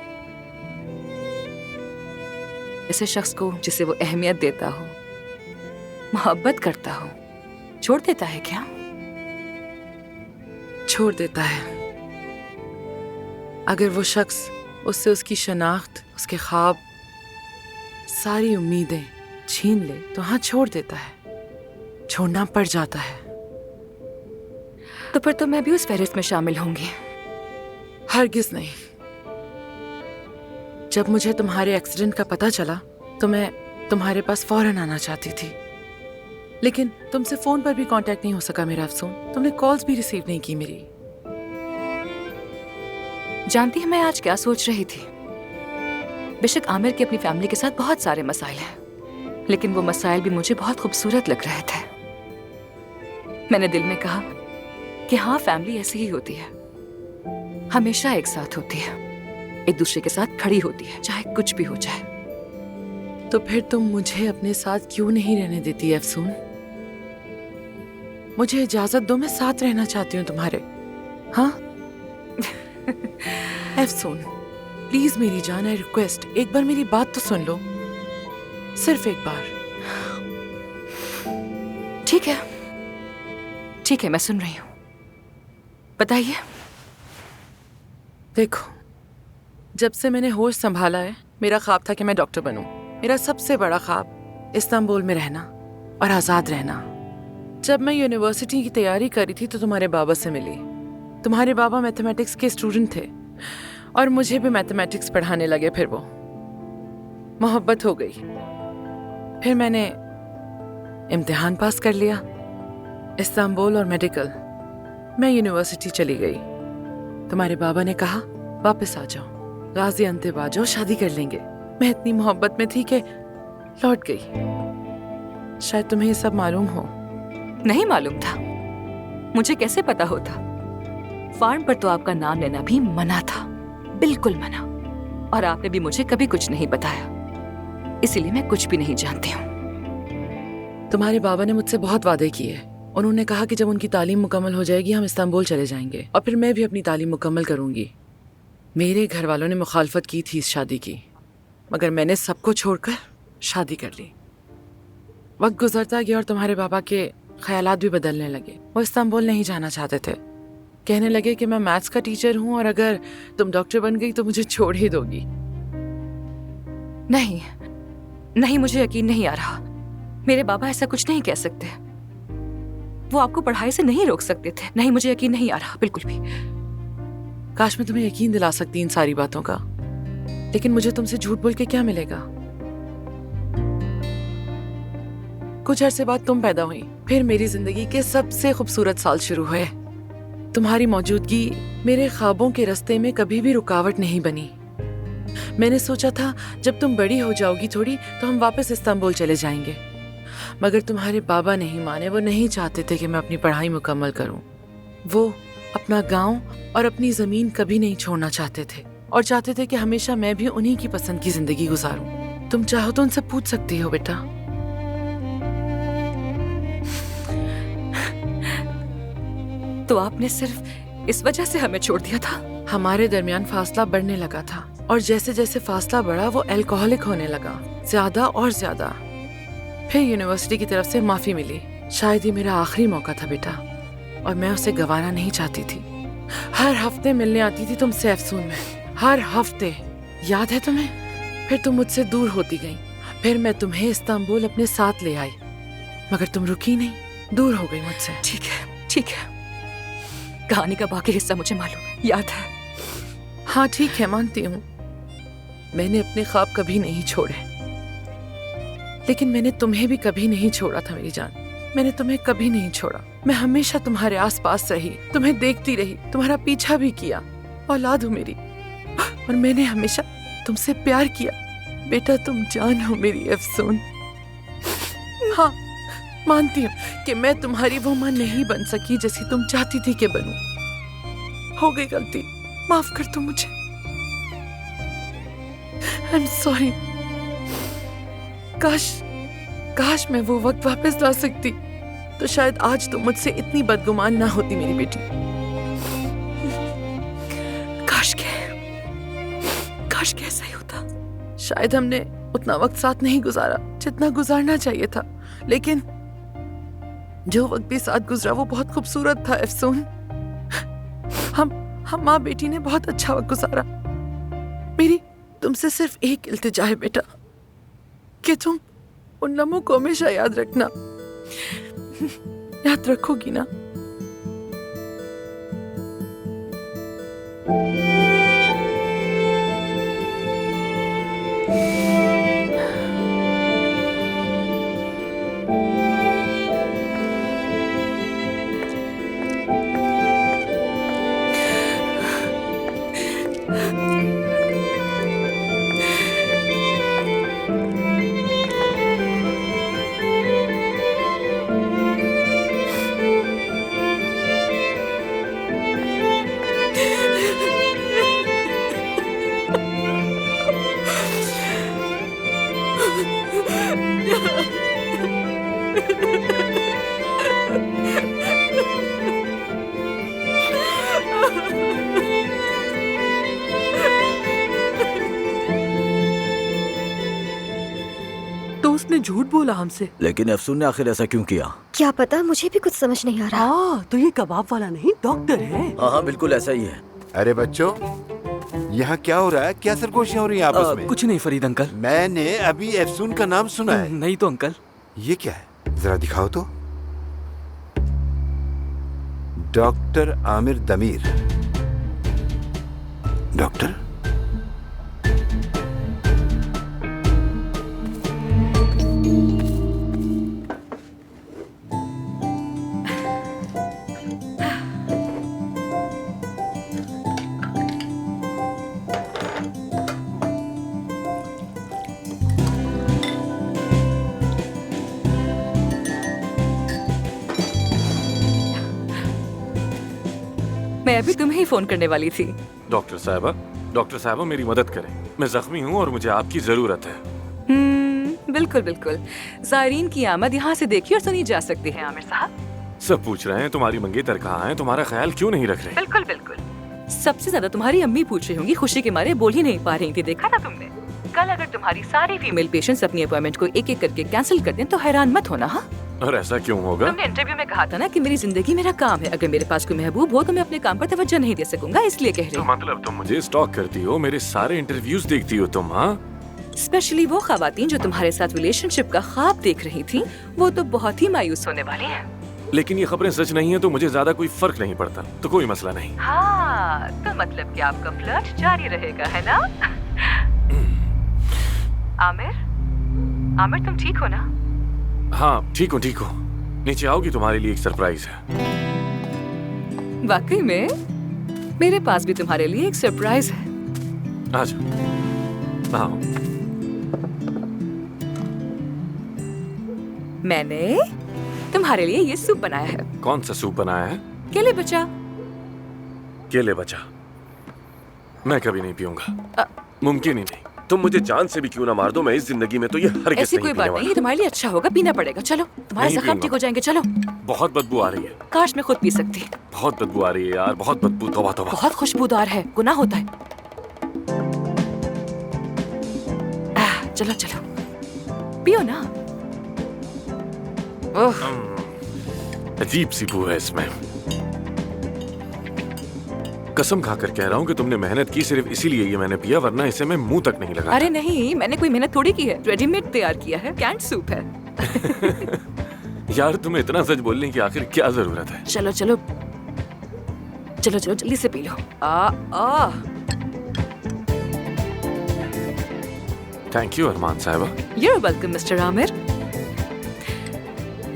ऐसे शख्स को जिसे वो अहमियत देता हो, मोहब्बत करता हो, छोड़ देता है क्या? छोड़ देता है। अगर वो शख्स उससे उसकी शनाख्त, उसके ख्वाब, सारी उम्मीदें छीन ले तो हाँ, छोड़ देता है, छोड़ना पड़ जाता है। तो फिर तो मैं भी उस फहरिस्त में शामिल होंगी। हरगिज नहीं। जब मुझे तुम्हारे एक्सीडेंट का पता चला तो मैं तुम्हारे पास फौरन आना चाहती थी, लेकिन तुमसे फोन पर भी कांटेक्ट नहीं हो सका मेरा अफसून। तुमने कॉल्स भी रिसीव नहीं की मेरी। जानती है मैं आज क्या सोच रही थी? बेशक आमिर की अपनी फैमिली के साथ बहुत सारे मसाइल हैं, लेकिन वो मसाइल भी मुझे बहुत खूबसूरत लग रहे थे। मैंने दिल में कहा कि हाँ, फैमिली ऐसी ही होती है, हमेशा एक साथ होती है, एक दूसरे के साथ खड़ी होती है, चाहे कुछ भी हो जाए। तो फिर तुम मुझे अपने साथ क्यों नहीं रहने देती अफसून? मुझे इजाजत दो, मैं साथ रहना चाहती हूँ तुम्हारे। हाँ अफसून प्लीज मेरी जान, आई रिक्वेस्ट, एक बार मेरी बात तो सुन लो, सिर्फ एक बार। ठीक है, ठीक है, मैं सुन रही हूँ, बताइए। देखो, जब से मैंने होश संभाला है, मेरा ख्वाब था कि मैं डॉक्टर बनूं। मेरा सबसे बड़ा ख्वाब इस्तांबुल में रहना और आज़ाद रहना। जब मैं यूनिवर्सिटी की तैयारी कर रही थी तो तुम्हारे बाबा से मिली। तुम्हारे बाबा मैथमेटिक्स के स्टूडेंट थे और मुझे भी मैथमेटिक्स पढ़ाने लगे। फिर वो मोहब्बत हो गई। फिर मैंने इम्तिहान पास कर लिया, इस्तांबुल और मेडिकल। मैं यूनिवर्सिटी चली गई। तुम्हारे बाबा ने कहा वापस आ जाओ, गाजियाबाद आ जाओ, शादी कर लेंगे। मैं इतनी मोहब्बत में थी कि लौट गई। शायद तुम्हें ये सब मालूम हो। नहीं मालूम था, मुझे कैसे पता होता? फार्म पर तो आपका नाम लेना भी मना था, बिल्कुल मना, और आपने भी मुझे कभी कुछ नहीं बताया, इसीलिए मैं कुछ भी नहीं जानती हूँ। तुम्हारे बाबा ने मुझसे बहुत वादे किए। उन्होंने कहा कि जब उनकी तालीम मुकम्मल हो जाएगी हम इस्तांबुल चले जाएंगे और फिर मैं भी अपनी तालीम मुकम्मल करूंगी। मेरे घर वालों ने मुखालफत की थी इस शादी की, मगर मैंने सबको छोड़कर शादी कर ली। वक्त गुजरता गया और तुम्हारे बाबा के ख्यालात भी बदलने लगे। वो इस्तांबुल नहीं जाना चाहते थे। कहने लगे कि मैं मैथ्स का टीचर हूँ और अगर तुम डॉक्टर बन गई तो मुझे छोड़ ही दोगी। नहीं नहीं, मुझे यकीन नहीं आ रहा। मेरे बाबा ऐसा कुछ नहीं कह सकते। वो आपको पढ़ाई से नहीं रोक सकते थे। नहीं, मुझे यकीन नहीं आ रहा बिल्कुल भी। काश मैं तुम्हें यकीन दिला सकती इन सारी बातों का, लेकिन मुझे तुमसे झूठ बोल के क्या मिलेगा? कुछ अरसे बाद तुम पैदा हुई, फिर मेरी जिंदगी के सबसे खूबसूरत साल शुरू हुए। तुम्हारी मौजूदगी मेरे ख्वाबों के रास्ते में कभी भी रुकावट नहीं बनी। मैंने सोचा था जब तुम बड़ी हो जाओगी थोड़ी तो हम वापस इस्तांबुल चले जाएंगे, मगर तुम्हारे बाबा नहीं माने। वो नहीं चाहते थे कि मैं अपनी पढ़ाई मुकम्मल करूं। वो अपना गांव और अपनी जमीन कभी नहीं छोड़ना चाहते थे और चाहते थे कि हमेशा मैं भी उन्हीं की पसंद की जिंदगी गुजारूं। तुम चाहो तो उनसे पूछ सकती हो बेटा। तो आपने सिर्फ इस वजह से हमें छोड़ दिया था? हमारे दरमियान फासला बढ़ने लगा था और जैसे जैसे फासला बढ़ा वो अल्कोहलिक होने लगा, ज्यादा और ज्यादा। फिर यूनिवर्सिटी की तरफ से माफी मिली। शायद ये मेरा आखिरी मौका था बेटा, और मैं उसे गंवाना नहीं चाहती थी। हर हफ्ते मिलने आती थी तुमसे अफसून में, हर हफ्ते, याद है तुम्हें? फिर तुम मुझसे दूर होती गई। फिर मैं तुम्हें इस्तांबुल अपने साथ ले आई, मगर तुम रुकी नहीं, दूर हो गई मुझसे। ठीक है, ठीक है, कहानी का बाकी हिस्सा मुझे मालूम है, याद है। हाँ ठीक है, मानती हूँ मैंने अपने ख्वाब कभी नहीं छोड़े, लेकिन मैंने तुम्हें भी कभी नहीं छोड़ा था मेरी जान। मैंने तुम्हें कभी नहीं छोड़ा। मैं हमेशा तुम्हारे आसपास रही, तुम्हें देखती रही, तुम्हारा पीछा भी किया। औलाद हो मेरी, और मैंने हमेशा तुमसे प्यार किया। बेटा तुम जान हो मेरी अफसून। हाँ मानती हूँ कि मैं तुम्हारी वो माँ नहीं बन सकी जैसी तुम चाहती थी कि बनूं। हो गई गलती, माफ कर दो मुझे। I am sorry. काश मैं वो वक्त वापस ला सकती तो शायद आज तुम मुझसे इतनी बदगुमान ना होती मेरी बेटी। काश के ऐसा ही होता। शायद हमने उतना वक्त साथ नहीं गुजारा जितना गुजारना चाहिए था, लेकिन जो वक्त भी साथ गुजरा वो बहुत खूबसूरत था अफसून। हम माँ बेटी ने बहुत अच्छा वक्त गुजारा। मेरी तुमसे सिर्फ एक इल्तिजा है बेटा कि तुम उन लम्हों को हमेशा याद रखना। याद रखोगी ना? तो उसने झूठ बोला हमसे। लेकिन अफसून ने आखिर ऐसा क्यों किया? क्या पता, मुझे भी कुछ समझ नहीं आ रहा। तो ये कबाब वाला नहीं डॉक्टर है। हाँ बिल्कुल ऐसा ही है। अरे बच्चों, यहाँ क्या हो रहा है? क्या सरगोशियाँ हो रही हैं आपस में? कुछ नहीं फरीद अंकल। मैंने अभी अफसून का नाम सुना है। नहीं तो अंकल। ये क्या है, जरा दिखाओ तो। Doctor Aamir Damir. डॉक्टर? मैं अभी तुम्हें ही फोन करने वाली थी। डॉक्टर साहबा मेरी मदद करें। मैं जख्मी हूँ और मुझे आपकी जरूरत है। बिल्कुल बिल्कुल। ज़ायरीन की आमद यहाँ से देखी और सुनी जा सकती है आमिर साहब। सब पूछ रहे हैं तुम्हारी मंगेतर कहाँ है, तुम्हारा ख्याल क्यों नहीं रख रहे? बिल्कुल बिल्कुल। सबसे ज्यादा तुम्हारी अम्मी पूछ रही होंगी, खुशी के मारे बोल ही नहीं पा रही थी। देखा ना तुमने? कल अगर तुम्हारी सारी फीमेल पेशेंट्स अपनी अपॉइंटमेंट को एक एक करके कैंसिल कर दें तो हैरान मत होना। हाँ, और ऐसा क्यों होगा? तुमने इंटरव्यू में कहा था ना कि मेरी जिंदगी मेरा काम है। अगर मेरे पास कोई महबूब हो तो मैं अपने काम पर तवज्जो नहीं दे सकूंगा, इसलिए कह रही हूँ। तो मतलब तुम मुझे स्टॉक करती हो, मेरे सारे इंटरव्यूज देखती हो तुम? हाँ, स्पेशली वो खवातीन जो तुम्हारे साथ रिलेशनशिप का ख्वाब देख रही थी, वो तो बहुत ही मायूस होने वाली हैं। लेकिन ये खबरें सच नहीं है तो मुझे ज्यादा कोई फर्क नहीं पड़ता, तो कोई मसला नहीं। हाँ, तो मतलब कि आपका फ्लर्ट जारी रहेगा, है ना? आमिर तुम ठीक हो ना? हाँ ठीक हूँ। नीचे आओगी, तुम्हारे लिए एक सरप्राइज है। वाकई में मेरे पास भी तुम्हारे लिए एक सरप्राइज है। आजा, आओ। मैंने तुम्हारे लिए ये सूप बनाया है। कौन सा सूप बनाया है? केले बचा। केले बचा? मैं कभी नहीं पीऊंगा, मुमकिन ही नहीं। तुम मुझे जान से भी क्यों ना मार दो, मैं इस जिंदगी में तो ये हरगिज़ ऐसी नहीं कोई पीने बात नहीं, वाला। तुम्हारे लिए अच्छा होगा, पीना पड़ेगा। चलो, तुम्हारे नहीं जख्म ठीक हो जाएंगे। चलो। बहुत बदबू आ रही है। काश मैं खुद पी सकती। बहुत बदबू आ रही है यार, बहुत बदबू। तौबा तौबा। बहुत खुशबूदार है, गुनाह होता है। चलो पियो ना। अजीब सी बू है इसमें। कसम खाकर कह रहा हूँ कि तुमने मेहनत की, सिर्फ इसीलिए ये मैंने पिया, वरना इसे मैं मुंह तक नहीं लगा। अरे नहीं, मैंने कोई मेहनत थोड़ी की है, रेडीमेड तैयार किया है, कैंड सूप है। यार तुम्हें इतना सच बोलने की आखिर क्या जरूरत है? चलो जल्दी से पी लो। थैंक यू अरमान साहिबा। You're welcome, mister Aamir.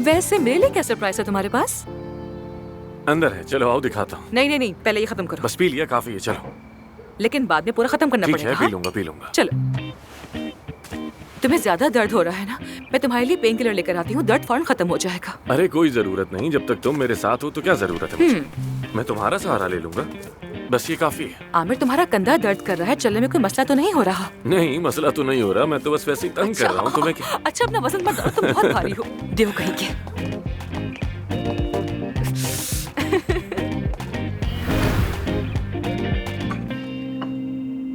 वैसे मेरे लिए क्या सरप्राइज है तुम्हारे पास? अंदर है, चलो आओ दिखाता हूँ। नहीं, पहले ये खत्म करो। बस पी लिया, काफी है, चलो। लेकिन बाद में पूरा खत्म करना ठीक पड़ेगा। है, पी लूंगा। चलो। तुम्हें ज्यादा दर्द हो रहा है ना? मैं तुम्हारे लिए पेन किलर लेकर आती हूँ, दर्द फौरन खत्म हो जाएगा। अरे कोई जरूरत नहीं, जब तक तुम मेरे साथ हो तो क्या जरूरत है मुझे? मैं तुम्हारा सहारा ले लूंगा, बस ये काफी है। आमिर, तुम्हारा कंधा दर्द कर रहा है, चलने में कोई मसला तो नहीं हो रहा? नहीं, मसला तो नहीं हो रहा, मैं तो बस वैसे ही तंग कर रहा हूँ। तुम्हें क्या? अच्छा, अपना वजन मत करो, तुम बहुत भारी हो। देव कहीं के।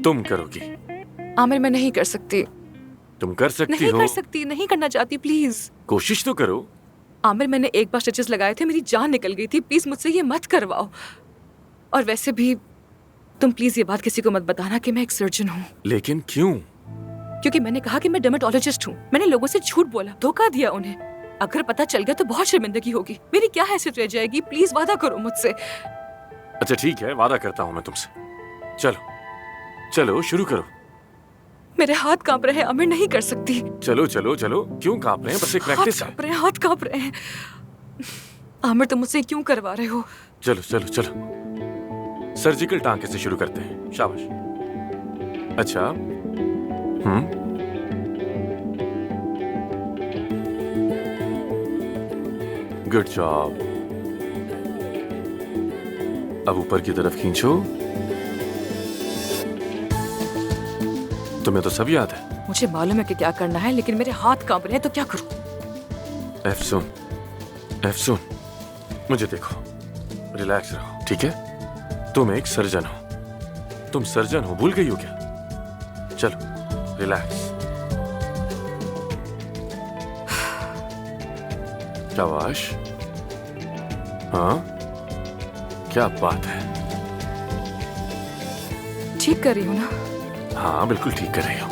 तुम करोगी? आमिर, मैं नहीं कर सकती। तुम कर सकती नहीं हो। कर सकती, नहीं करना चाहती, प्लीज। कोशिश तो करो। आमिर, मैंने एक बार स्टिचेस लगाए थे, मेरी जान निकल गई थी। प्लीज मुझसे ये मत करवाओ। और वैसे भी तुम प्लीज ये बात किसी को मत बताना कि मैं एक सर्जन हूँ। लेकिन क्यों? क्योंकि मैंने कहा कि मैं डर्मेटोलॉजिस्ट हूँ। मैंने लोगों से झूठ बोला, धोखा दिया उन्हें। अगर पता चल गया तो बहुत शर्मिंदगी होगी। मेरी क्या हैसियत रह जाएगी? प्लीज वादा करो मुझसे। अच्छा ठीक है, वादा करता हूँ मैं तुमसे। चलो चलो शुरू करो। मेरे हाथ कांप रहे हैं आमिर, नहीं कर सकती। चलो चलो चलो, क्यों कांप रहे हैं? बस एक प्रैक्टिस है। हाथ कांप रहे हैं। आमिर, तुम मुझसे क्यों करवा रहे हो? चलो चलो चलो, सर्जिकल टांके से शुरू करते हैं। शाबाश। अच्छा, गुड जॉब। अब ऊपर की तरफ खींचो। तुम्हें तो सब याद है। मुझे मालूम है कि क्या करना है, लेकिन मेरे हाथ कांप रहे हैं तो क्या करूं? एफसून, मुझे देखो, रिलैक्स रहो, ठीक है? तुम एक सर्जन हो। तुम सर्जन हो, भूल गई हो क्या? चलो रिलैक्स। शाबाश। हाँ, क्या बात है। ठीक कर रही हूँ ना? हाँ बिल्कुल ठीक कर रही हो।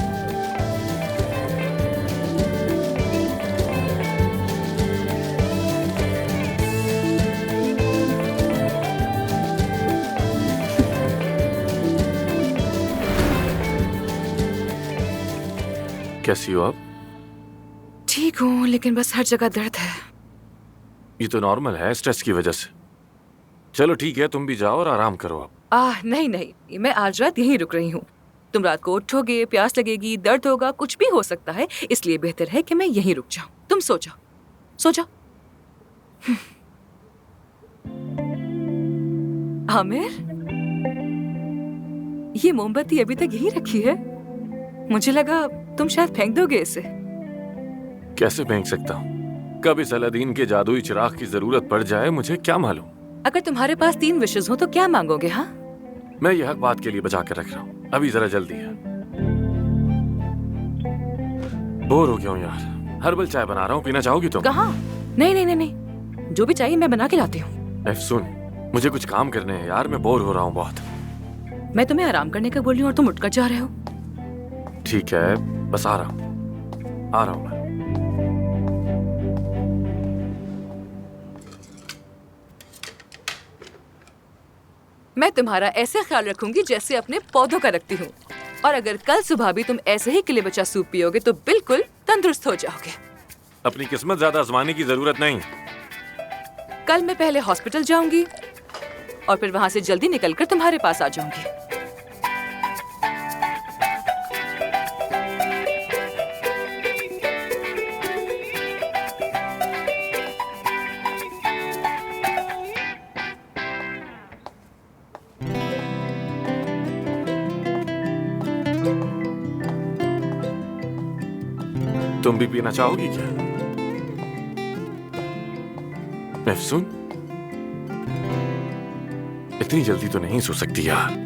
कैसी हो आप? ठीक हूँ, लेकिन बस हर जगह दर्द है। ये तो नॉर्मल है, स्ट्रेस की वजह से। चलो ठीक है, तुम भी जाओ और आराम करो आप। नहीं नहीं, मैं आज रात यहीं रुक रही हूँ। तुम रात को उठोगे, प्यास लगेगी, दर्द होगा, कुछ भी हो सकता है, इसलिए बेहतर है कि मैं यहीं रुक जाऊं। तुम सो जाओ, सो जाओ। आमिर, ये मोमबत्ती अभी तक यहीं रखी है। मुझे लगा तुम शायद फेंक दोगे इसे। कैसे फेंक सकता हूँ? कब इस अलादीन के जादुई चिराग की जरूरत पड़ जाए मुझे क्या मालूम। अगर तुम्हारे पास 3 विशेस हो तो क्या मांगोगे? हाँ, मैं यह हक बात के लिए बचा कर रख रहा हूँ। अभी जरा जल्दी है। बोर हो गया हूँ यार। हर्बल चाय बना रहा हूँ, पीना चाहोगी तुम? कहाँ? नहीं नहीं नहीं नहीं, जो भी चाहिए मैं बना के लाती हूँ। एफसून, मुझे कुछ काम करने हैं यार, मैं बोर हो रहा हूँ बहुत। मैं तुम्हें आराम करने का बोल रही हूँ और तुम उठकर जा रहे हो। ठीक है, बस आ रहा हूँ मैं। मैं तुम्हारा ऐसे ख्याल रखूंगी जैसे अपने पौधों का रखती हूँ। और अगर कल सुबह भी तुम ऐसे ही किले बचा सूप पियोगे तो बिल्कुल तंदुरुस्त हो जाओगे। अपनी किस्मत ज्यादा आजमाने की जरूरत नहीं। कल मैं पहले हॉस्पिटल जाऊंगी और फिर वहां से जल्दी निकलकर तुम्हारे पास आ जाऊंगी। तुम भी पीना चाहोगी क्या? एफसून, इतनी जल्दी तो नहीं सो सकती यार।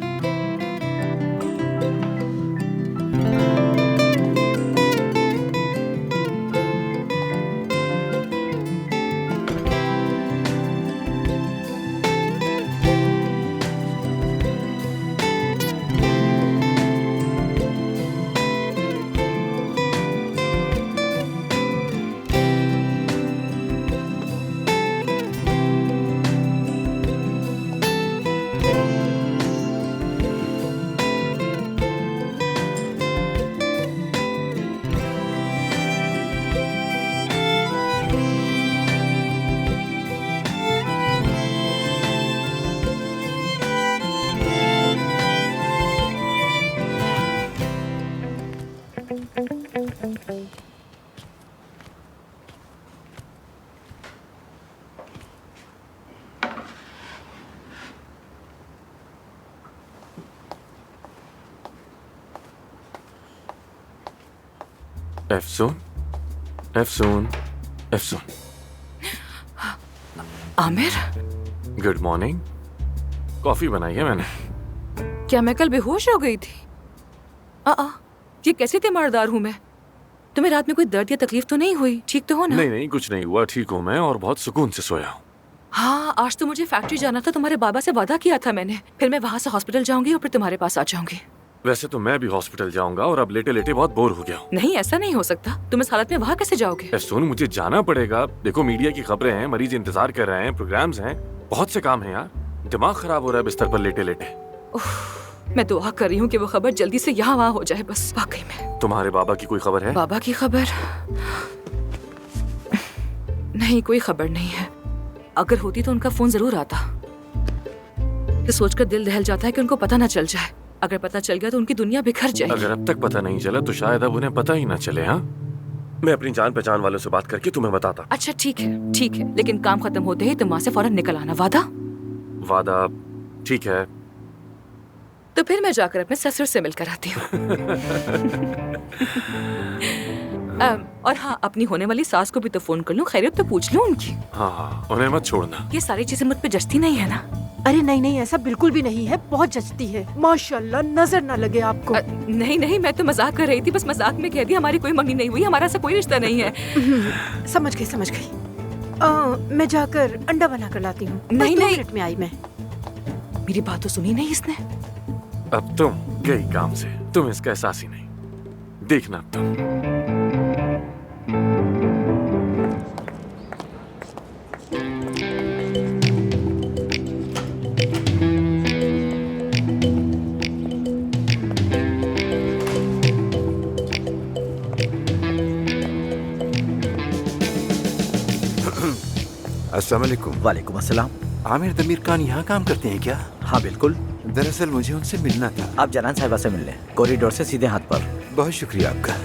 एफसून, एफसून, एफसून। Aamir, good morning. कॉफी बनाई है मैंने। क्या मैं कल बेहोश हो गई थी? ये कैसे तीमारदार हूँ मैं? तुम्हें रात में कोई दर्द या तकलीफ तो नहीं हुई? ठीक तो हो ना? नहीं नहीं, कुछ नहीं हुआ, ठीक हूँ मैं और बहुत सुकून से सोया हूँ। हाँ, आज तो मुझे फैक्ट्री जाना था, तुम्हारे बाबा से वादा किया था मैंने। फिर मैं वहाँ से हॉस्पिटल जाऊंगी और फिर तुम्हारे पास आ जाऊंगी। वैसे तो मैं भी हॉस्पिटल जाऊंगा और अब लेटे लेटे बहुत बोर हो गया हूँ। नहीं, ऐसा नहीं हो सकता। तुम इस हालत में वहाँ कैसे जाओगे? सुन, मुझे जाना पड़ेगा। देखो, मीडिया की खबरें हैं, मरीज इंतजार कर रहे हैं, प्रोग्राम्स हैं, बहुत से काम हैं यार। दिमाग खराब हो रहा है बिस्तर पर लेटे लेटे। मैं दुआ कर रही हूँ कि वो खबर जल्दी से यहाँ वहाँ हो जाए बस। वाकई में। तुम्हारे बाबा की कोई खबर है? बाबा की खबर? नहीं, कोई खबर नहीं है। अगर होती तो उनका फोन जरूर आता। ये सोचकर दिल दहल जाता है कि उनको पता ना चल जाए। अगर पता चल गया तो उनकी दुनिया बिखर जाएगी। अगर अब तक पता नहीं चला तो शायद अब उन्हें पता ही ना चले। हाँ, मैं अपनी जान पहचान वालों से बात करके तुम्हें बताता। अच्छा ठीक है, ठीक है, लेकिन काम खत्म होते ही तुम वहाँ से फौरन निकल आना। वादा? वादा, ठीक है। तो फिर मैं जाकर अपने ससुर से मिलकर आती हूँ। और हाँ, अपनी होने वाली सास को भी तो फोन कर लूं, खैरियत तो पूछ लूं उनकी। हाँ, उन्हें मत छोड़ना। ये सारी चीजें मुझ पे जचती नहीं है ना? अरे नहीं नहीं, ऐसा बिल्कुल भी नहीं है, बहुत जचती है माशाल्लाह, नजर ना लगे आपको। नहीं नहीं, मैं तो मजाक कर रही थी, बस मजाक में कह दिया। हमारी कोई मंगनी नहीं हुई, हमारा ऐसा कोई रिश्ता नहीं है। समझ गई समझ गई। मैं जाकर अंडा बना कर लाती हूँ। नहीं नहीं, 2 मिनट में आई मैं। मेरी बात तो सुनी नहीं इसने। अब तुम गई काम से, तुम इसका एहसास ही नहीं। देखना अब तुम। अस्सलाम वालेकुम। वालेकुम अस्सलाम। आमिर दमीर खान यहाँ काम करते हैं क्या? हाँ बिल्कुल। दरअसल मुझे उनसे मिलना था। आप जनान साहिबा से मिल लें, कॉरिडोर से सीधे हाथ पर। बहुत शुक्रिया आपका।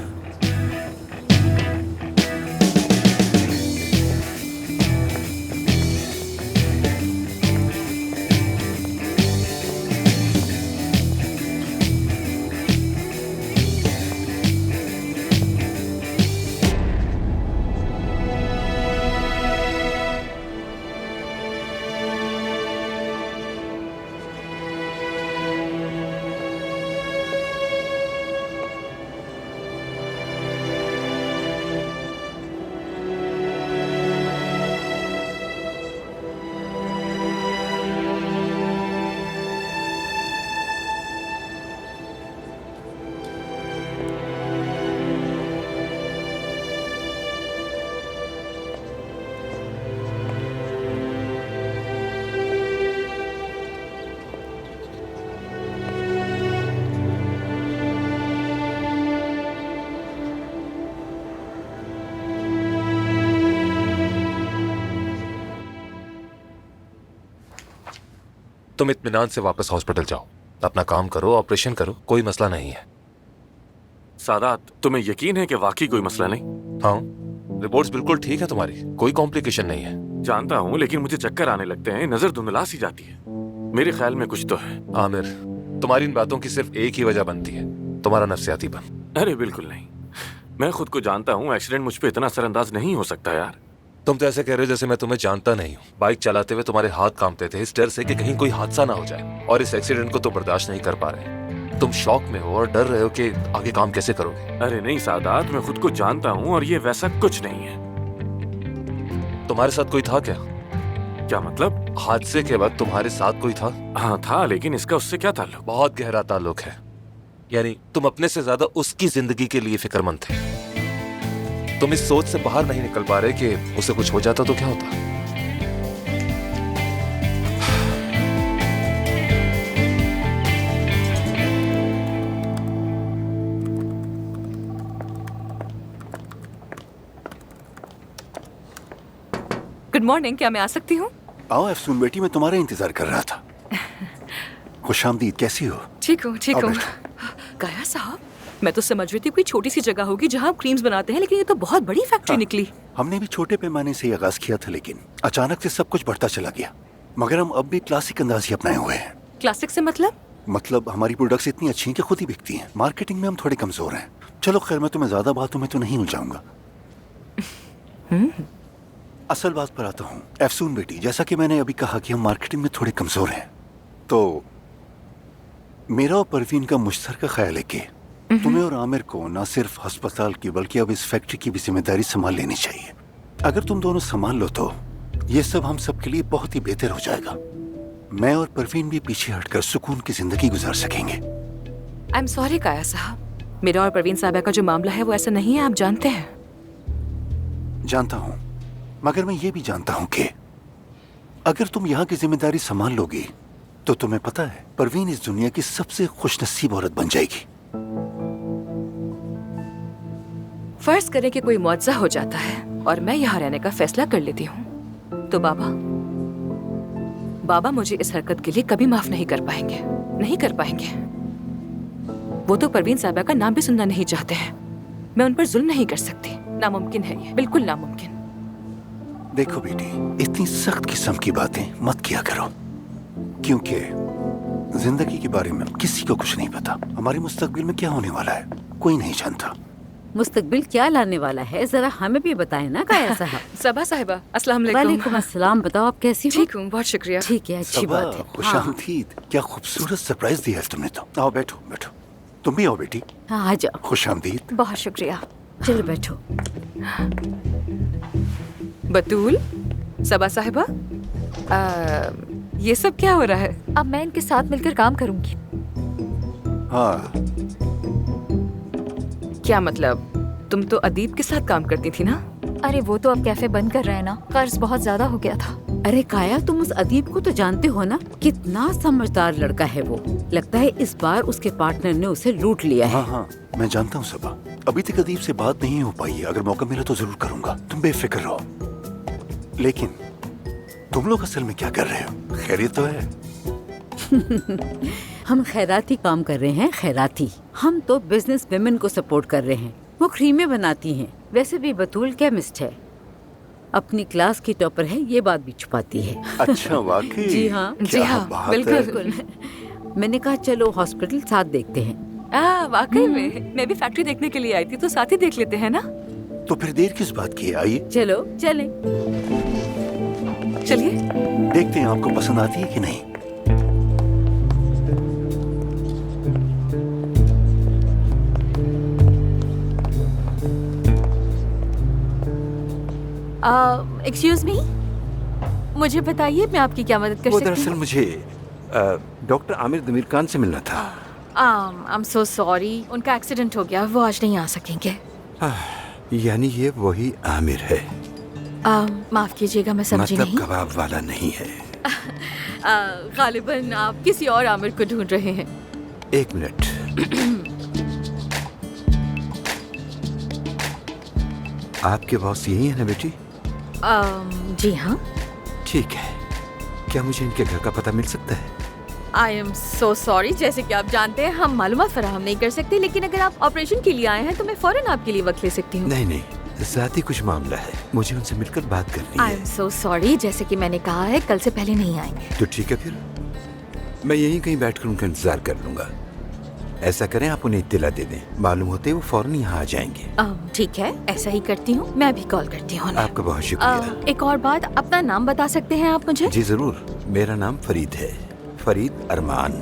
तुम इत्मीनान से वापस हॉस्पिटल जाओ, अपना काम करो, ऑपरेशन करो, कोई मसला नहीं है। सादात, तुम्हें यकीन है कि वाकई कोई मसला नहीं? हाँ, रिपोर्ट्स बिल्कुल ठीक है तुम्हारी, कोई कॉम्प्लिकेशन नहीं है। जानता हूँ, लेकिन मुझे चक्कर आने लगते हैं, नजर धुंधला सी जाती है। मेरे ख्याल में कुछ तो है। आमिर, तुम्हारी इन बातों की सिर्फ एक ही वजह बनती है, तुम्हारा नफ्सियातीपन। अरे बिल्कुल नहीं, मैं खुद को जानता हूँ। एक्सीडेंट मुझ पे इतना असरअंदाज नहीं हो सकता यार। तुम तो ऐसे कह रहे हो जैसे मैं तुम्हें जानता नहीं हूँ। बाइक चलाते हुए तुम्हारे हाथ कांपते थे इस डर से कि कहीं कोई हादसा ना हो जाए, और इस एक्सीडेंट को तो बर्दाश्त नहीं कर पा रहे। तुम शौक में हो और डर रहे हो कि आगे काम कैसे करोगे। अरे नहीं सादात, मैं खुद को जानता हूँ और ये वैसा कुछ नहीं है। तुम्हारे साथ कोई था क्या? क्या मतलब? हादसे के वक्त तुम्हारे साथ कोई था? हाँ था, लेकिन इसका उससे क्या ताल्लुक? बहुत गहरा ताल्लुक है। यानी तुम अपने से ज्यादा उसकी जिंदगी के लिए फिक्रमंद थे। तुम इस सोच से बाहर नहीं निकल पा रहे कि उसे कुछ हो जाता तो क्या होता। गुड मॉर्निंग, क्या मैं आ सकती हूँ? आओ अफसून बेटी, मैं तुम्हारा इंतजार कर रहा था। खुशामदीद, कैसी हो? ठीक हूँ, ठीक हूँ। गाया साहब, मैं तो समझ रही थी कोई छोटी सी जगह होगी जहाँ आप क्रीम्स बनाते हैं, लेकिन ये तो बहुत बड़ी फैक्ट्री निकली। हमने भी छोटे पैमाने से आगाज किया था, लेकिन अचानक से सब कुछ बढ़ता चला गया। मगर हम अब भी क्लासिक अंदाज ही अपनाए हुए हैं। क्लासिक से मतलब हमारी प्रोडक्ट्स इतनी अच्छी हैं कि खुद ही बिकती हैं। मार्केटिंग में हम थोड़े कमजोर हैं। चलो खैर, मैं तुम्हें ज्यादा बातों में तो नहीं उलझाऊंगा। असल बात पर आता हूँ। अफसून बेटी, जैसा कि मैंने अभी कहा कि हम मार्केटिंग में थोड़े कमजोर हैं, तो मेरा और परवीन का मुश्तरका ख्याल है कि तुम्हें और आमिर को न सिर्फ अस्पताल की बल्कि अब इस फैक्ट्री की भी जिम्मेदारी संभाल लेनी चाहिए। अगर तुम दोनों संभाल लो तो ये सब हम सब के लिए बहुत ही बेहतर हो जाएगा। मैं और परवीन भी पीछे हटकर सुकून की जिंदगी गुजार सकेंगे। आई एम सॉरी काया साहब, मेरा और परवीन साहबा का जो मामला है वो ऐसा नहीं है, आप जानते हैं। जानता हूँ, मगर मैं ये भी जानता हूँ कि अगर तुम यहाँ की जिम्मेदारी संभाल लोगी तो तुम्हें पता है परवीन इस दुनिया की सबसे खुशनसीब औरत बन जाएगी। फर्ज करें कि कोई मुआवजा हो जाता है और मैं यहाँ रहने का फैसला कर लेती हूँ, तो बाबा मुझे इस हरकत के लिए कभी माफ नहीं कर पाएंगे, नहीं कर पाएंगे। वो तो परवीन साहबा का नाम भी सुनना नहीं चाहते हैं। मैं उन पर जुल्म नहीं कर सकती, नामुमकिन है ये, बिल्कुल नामुमकिन। देखो बेटी, इतनी सख्त किस्म की बातें मत किया करो, क्योंकि जिंदगी के बारे में किसी को कुछ नहीं पता। हमारे मुस्तकबिल में क्या होने वाला है कोई नहीं जानता। मुस्तकबिल क्या लाने वाला है जरा हमें भी बताएं ना काया साहब। सबा साहिबा, अस्सलाम वालेकुम। वालेकुम अस्सलाम। बताओ आप कैसी हो? ठीक हूँ, बहुत शुक्रिया। ठीक है, अच्छी बात है। खुशामदीद, क्या खूबसूरत सरप्राइज दिया है तुमने तो। आओ बैठो बैठो, तुम भी आओ बेटी। हाँ, आ जाओ। खुशामदीद। बहुत शुक्रिया। चलो बैठो। बतूल, सबा साहिबा, ये सब क्या हो रहा है? अब मैं इनके साथ मिलकर काम करूंगी। हाँ। क्या मतलब? तुम तो अदीब के साथ काम करती थी ना? अरे वो तो अब कैफे बंद कर रहे हैं ना, कर्ज बहुत ज्यादा हो गया था। अरे काया, तुम उस अदीब को तो जानते हो ना, कितना समझदार लड़का है वो। लगता है इस बार उसके पार्टनर ने उसे लूट लिया है। हाँ हाँ, मैं जानता हूँ सबा। अभी तक अदीब से बात नहीं हो पाई है, अगर मौका मिला तो जरूर करूंगा, तुम बेफिक्र रहो। लेकिन तुम लोग असल में क्या कर रहे हो? खैरियत तो है? हम खैराती काम कर रहे हैं, खैराती। हम तो बिजनेस विमेन को सपोर्ट कर रहे हैं, वो क्रीमें बनाती हैं। वैसे भी बतूल केमिस्ट है, अपनी क्लास की टॉपर है, ये बात भी छुपाती है। अच्छा, वाकई? जी हाँ, जी हाँ, बिल्कुल। मैंने कहा चलो हॉस्पिटल साथ देखते हैं। वाकई में मैं भी फैक्ट्री देखने के लिए आई थी, तो साथ ही देख लेते हैं ना। तो फिर देर किस बात की है, आइए। चलो चलें। चलिए देखते हैं आपको पसंद आती है कि नहीं। एक्सक्यूज मी, मुझे बताइए मैं आपकी क्या मदद कर वो सकती दरअसल हूँ? मुझे डॉक्टर आमिर दमीर खान से मिलना था। आई एम सो सॉरी, उनका एक्सीडेंट हो गया, वो आज नहीं आ सकेंगे। यानी ये वही आमिर है? माफ कीजिएगा, मैं समझी मतलब नहीं। कबाब वाला नहीं है? गालिबन आप किसी और आमिर को ढूंढ रहे हैं। एक मिनट। आपके बॉस यही है ना बेटी? जी हाँ। ठीक है, क्या मुझे इनके घर का पता मिल सकता है? आई एम सो सॉरी, जैसे कि आप जानते हैं हम मालूमात फराहम नहीं कर सकते, लेकिन अगर आप ऑपरेशन के लिए आए हैं तो मैं फौरन आपके लिए वक्त ले सकती हूँ। नहीं, ज़ाती कुछ मामला है, मुझे उनसे मिलकर बात करनी आई एम सो सॉरी, जैसे कि मैंने कहा है कल से पहले नहीं आएंगे। तो ठीक है, फिर मैं यहीं कहीं बैठकर उनका इंतजार कर लूंगा। ऐसा करें, आप उन्हें इत्तिला दे दें, मालूम होते वो फौरन यहाँ आ जाएंगे। ठीक है, ऐसा ही करती हूँ, मैं भी कॉल करती हूँ। आपका बहुत शुक्रिया। एक और बात, अपना नाम बता सकते हैं आप मुझे? जी जरूर, मेरा नाम फरीद है, फरीद अरमान।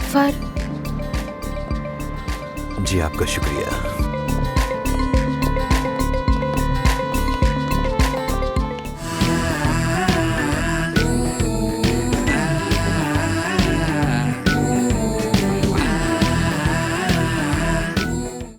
फर जी आपका शुक्रिया।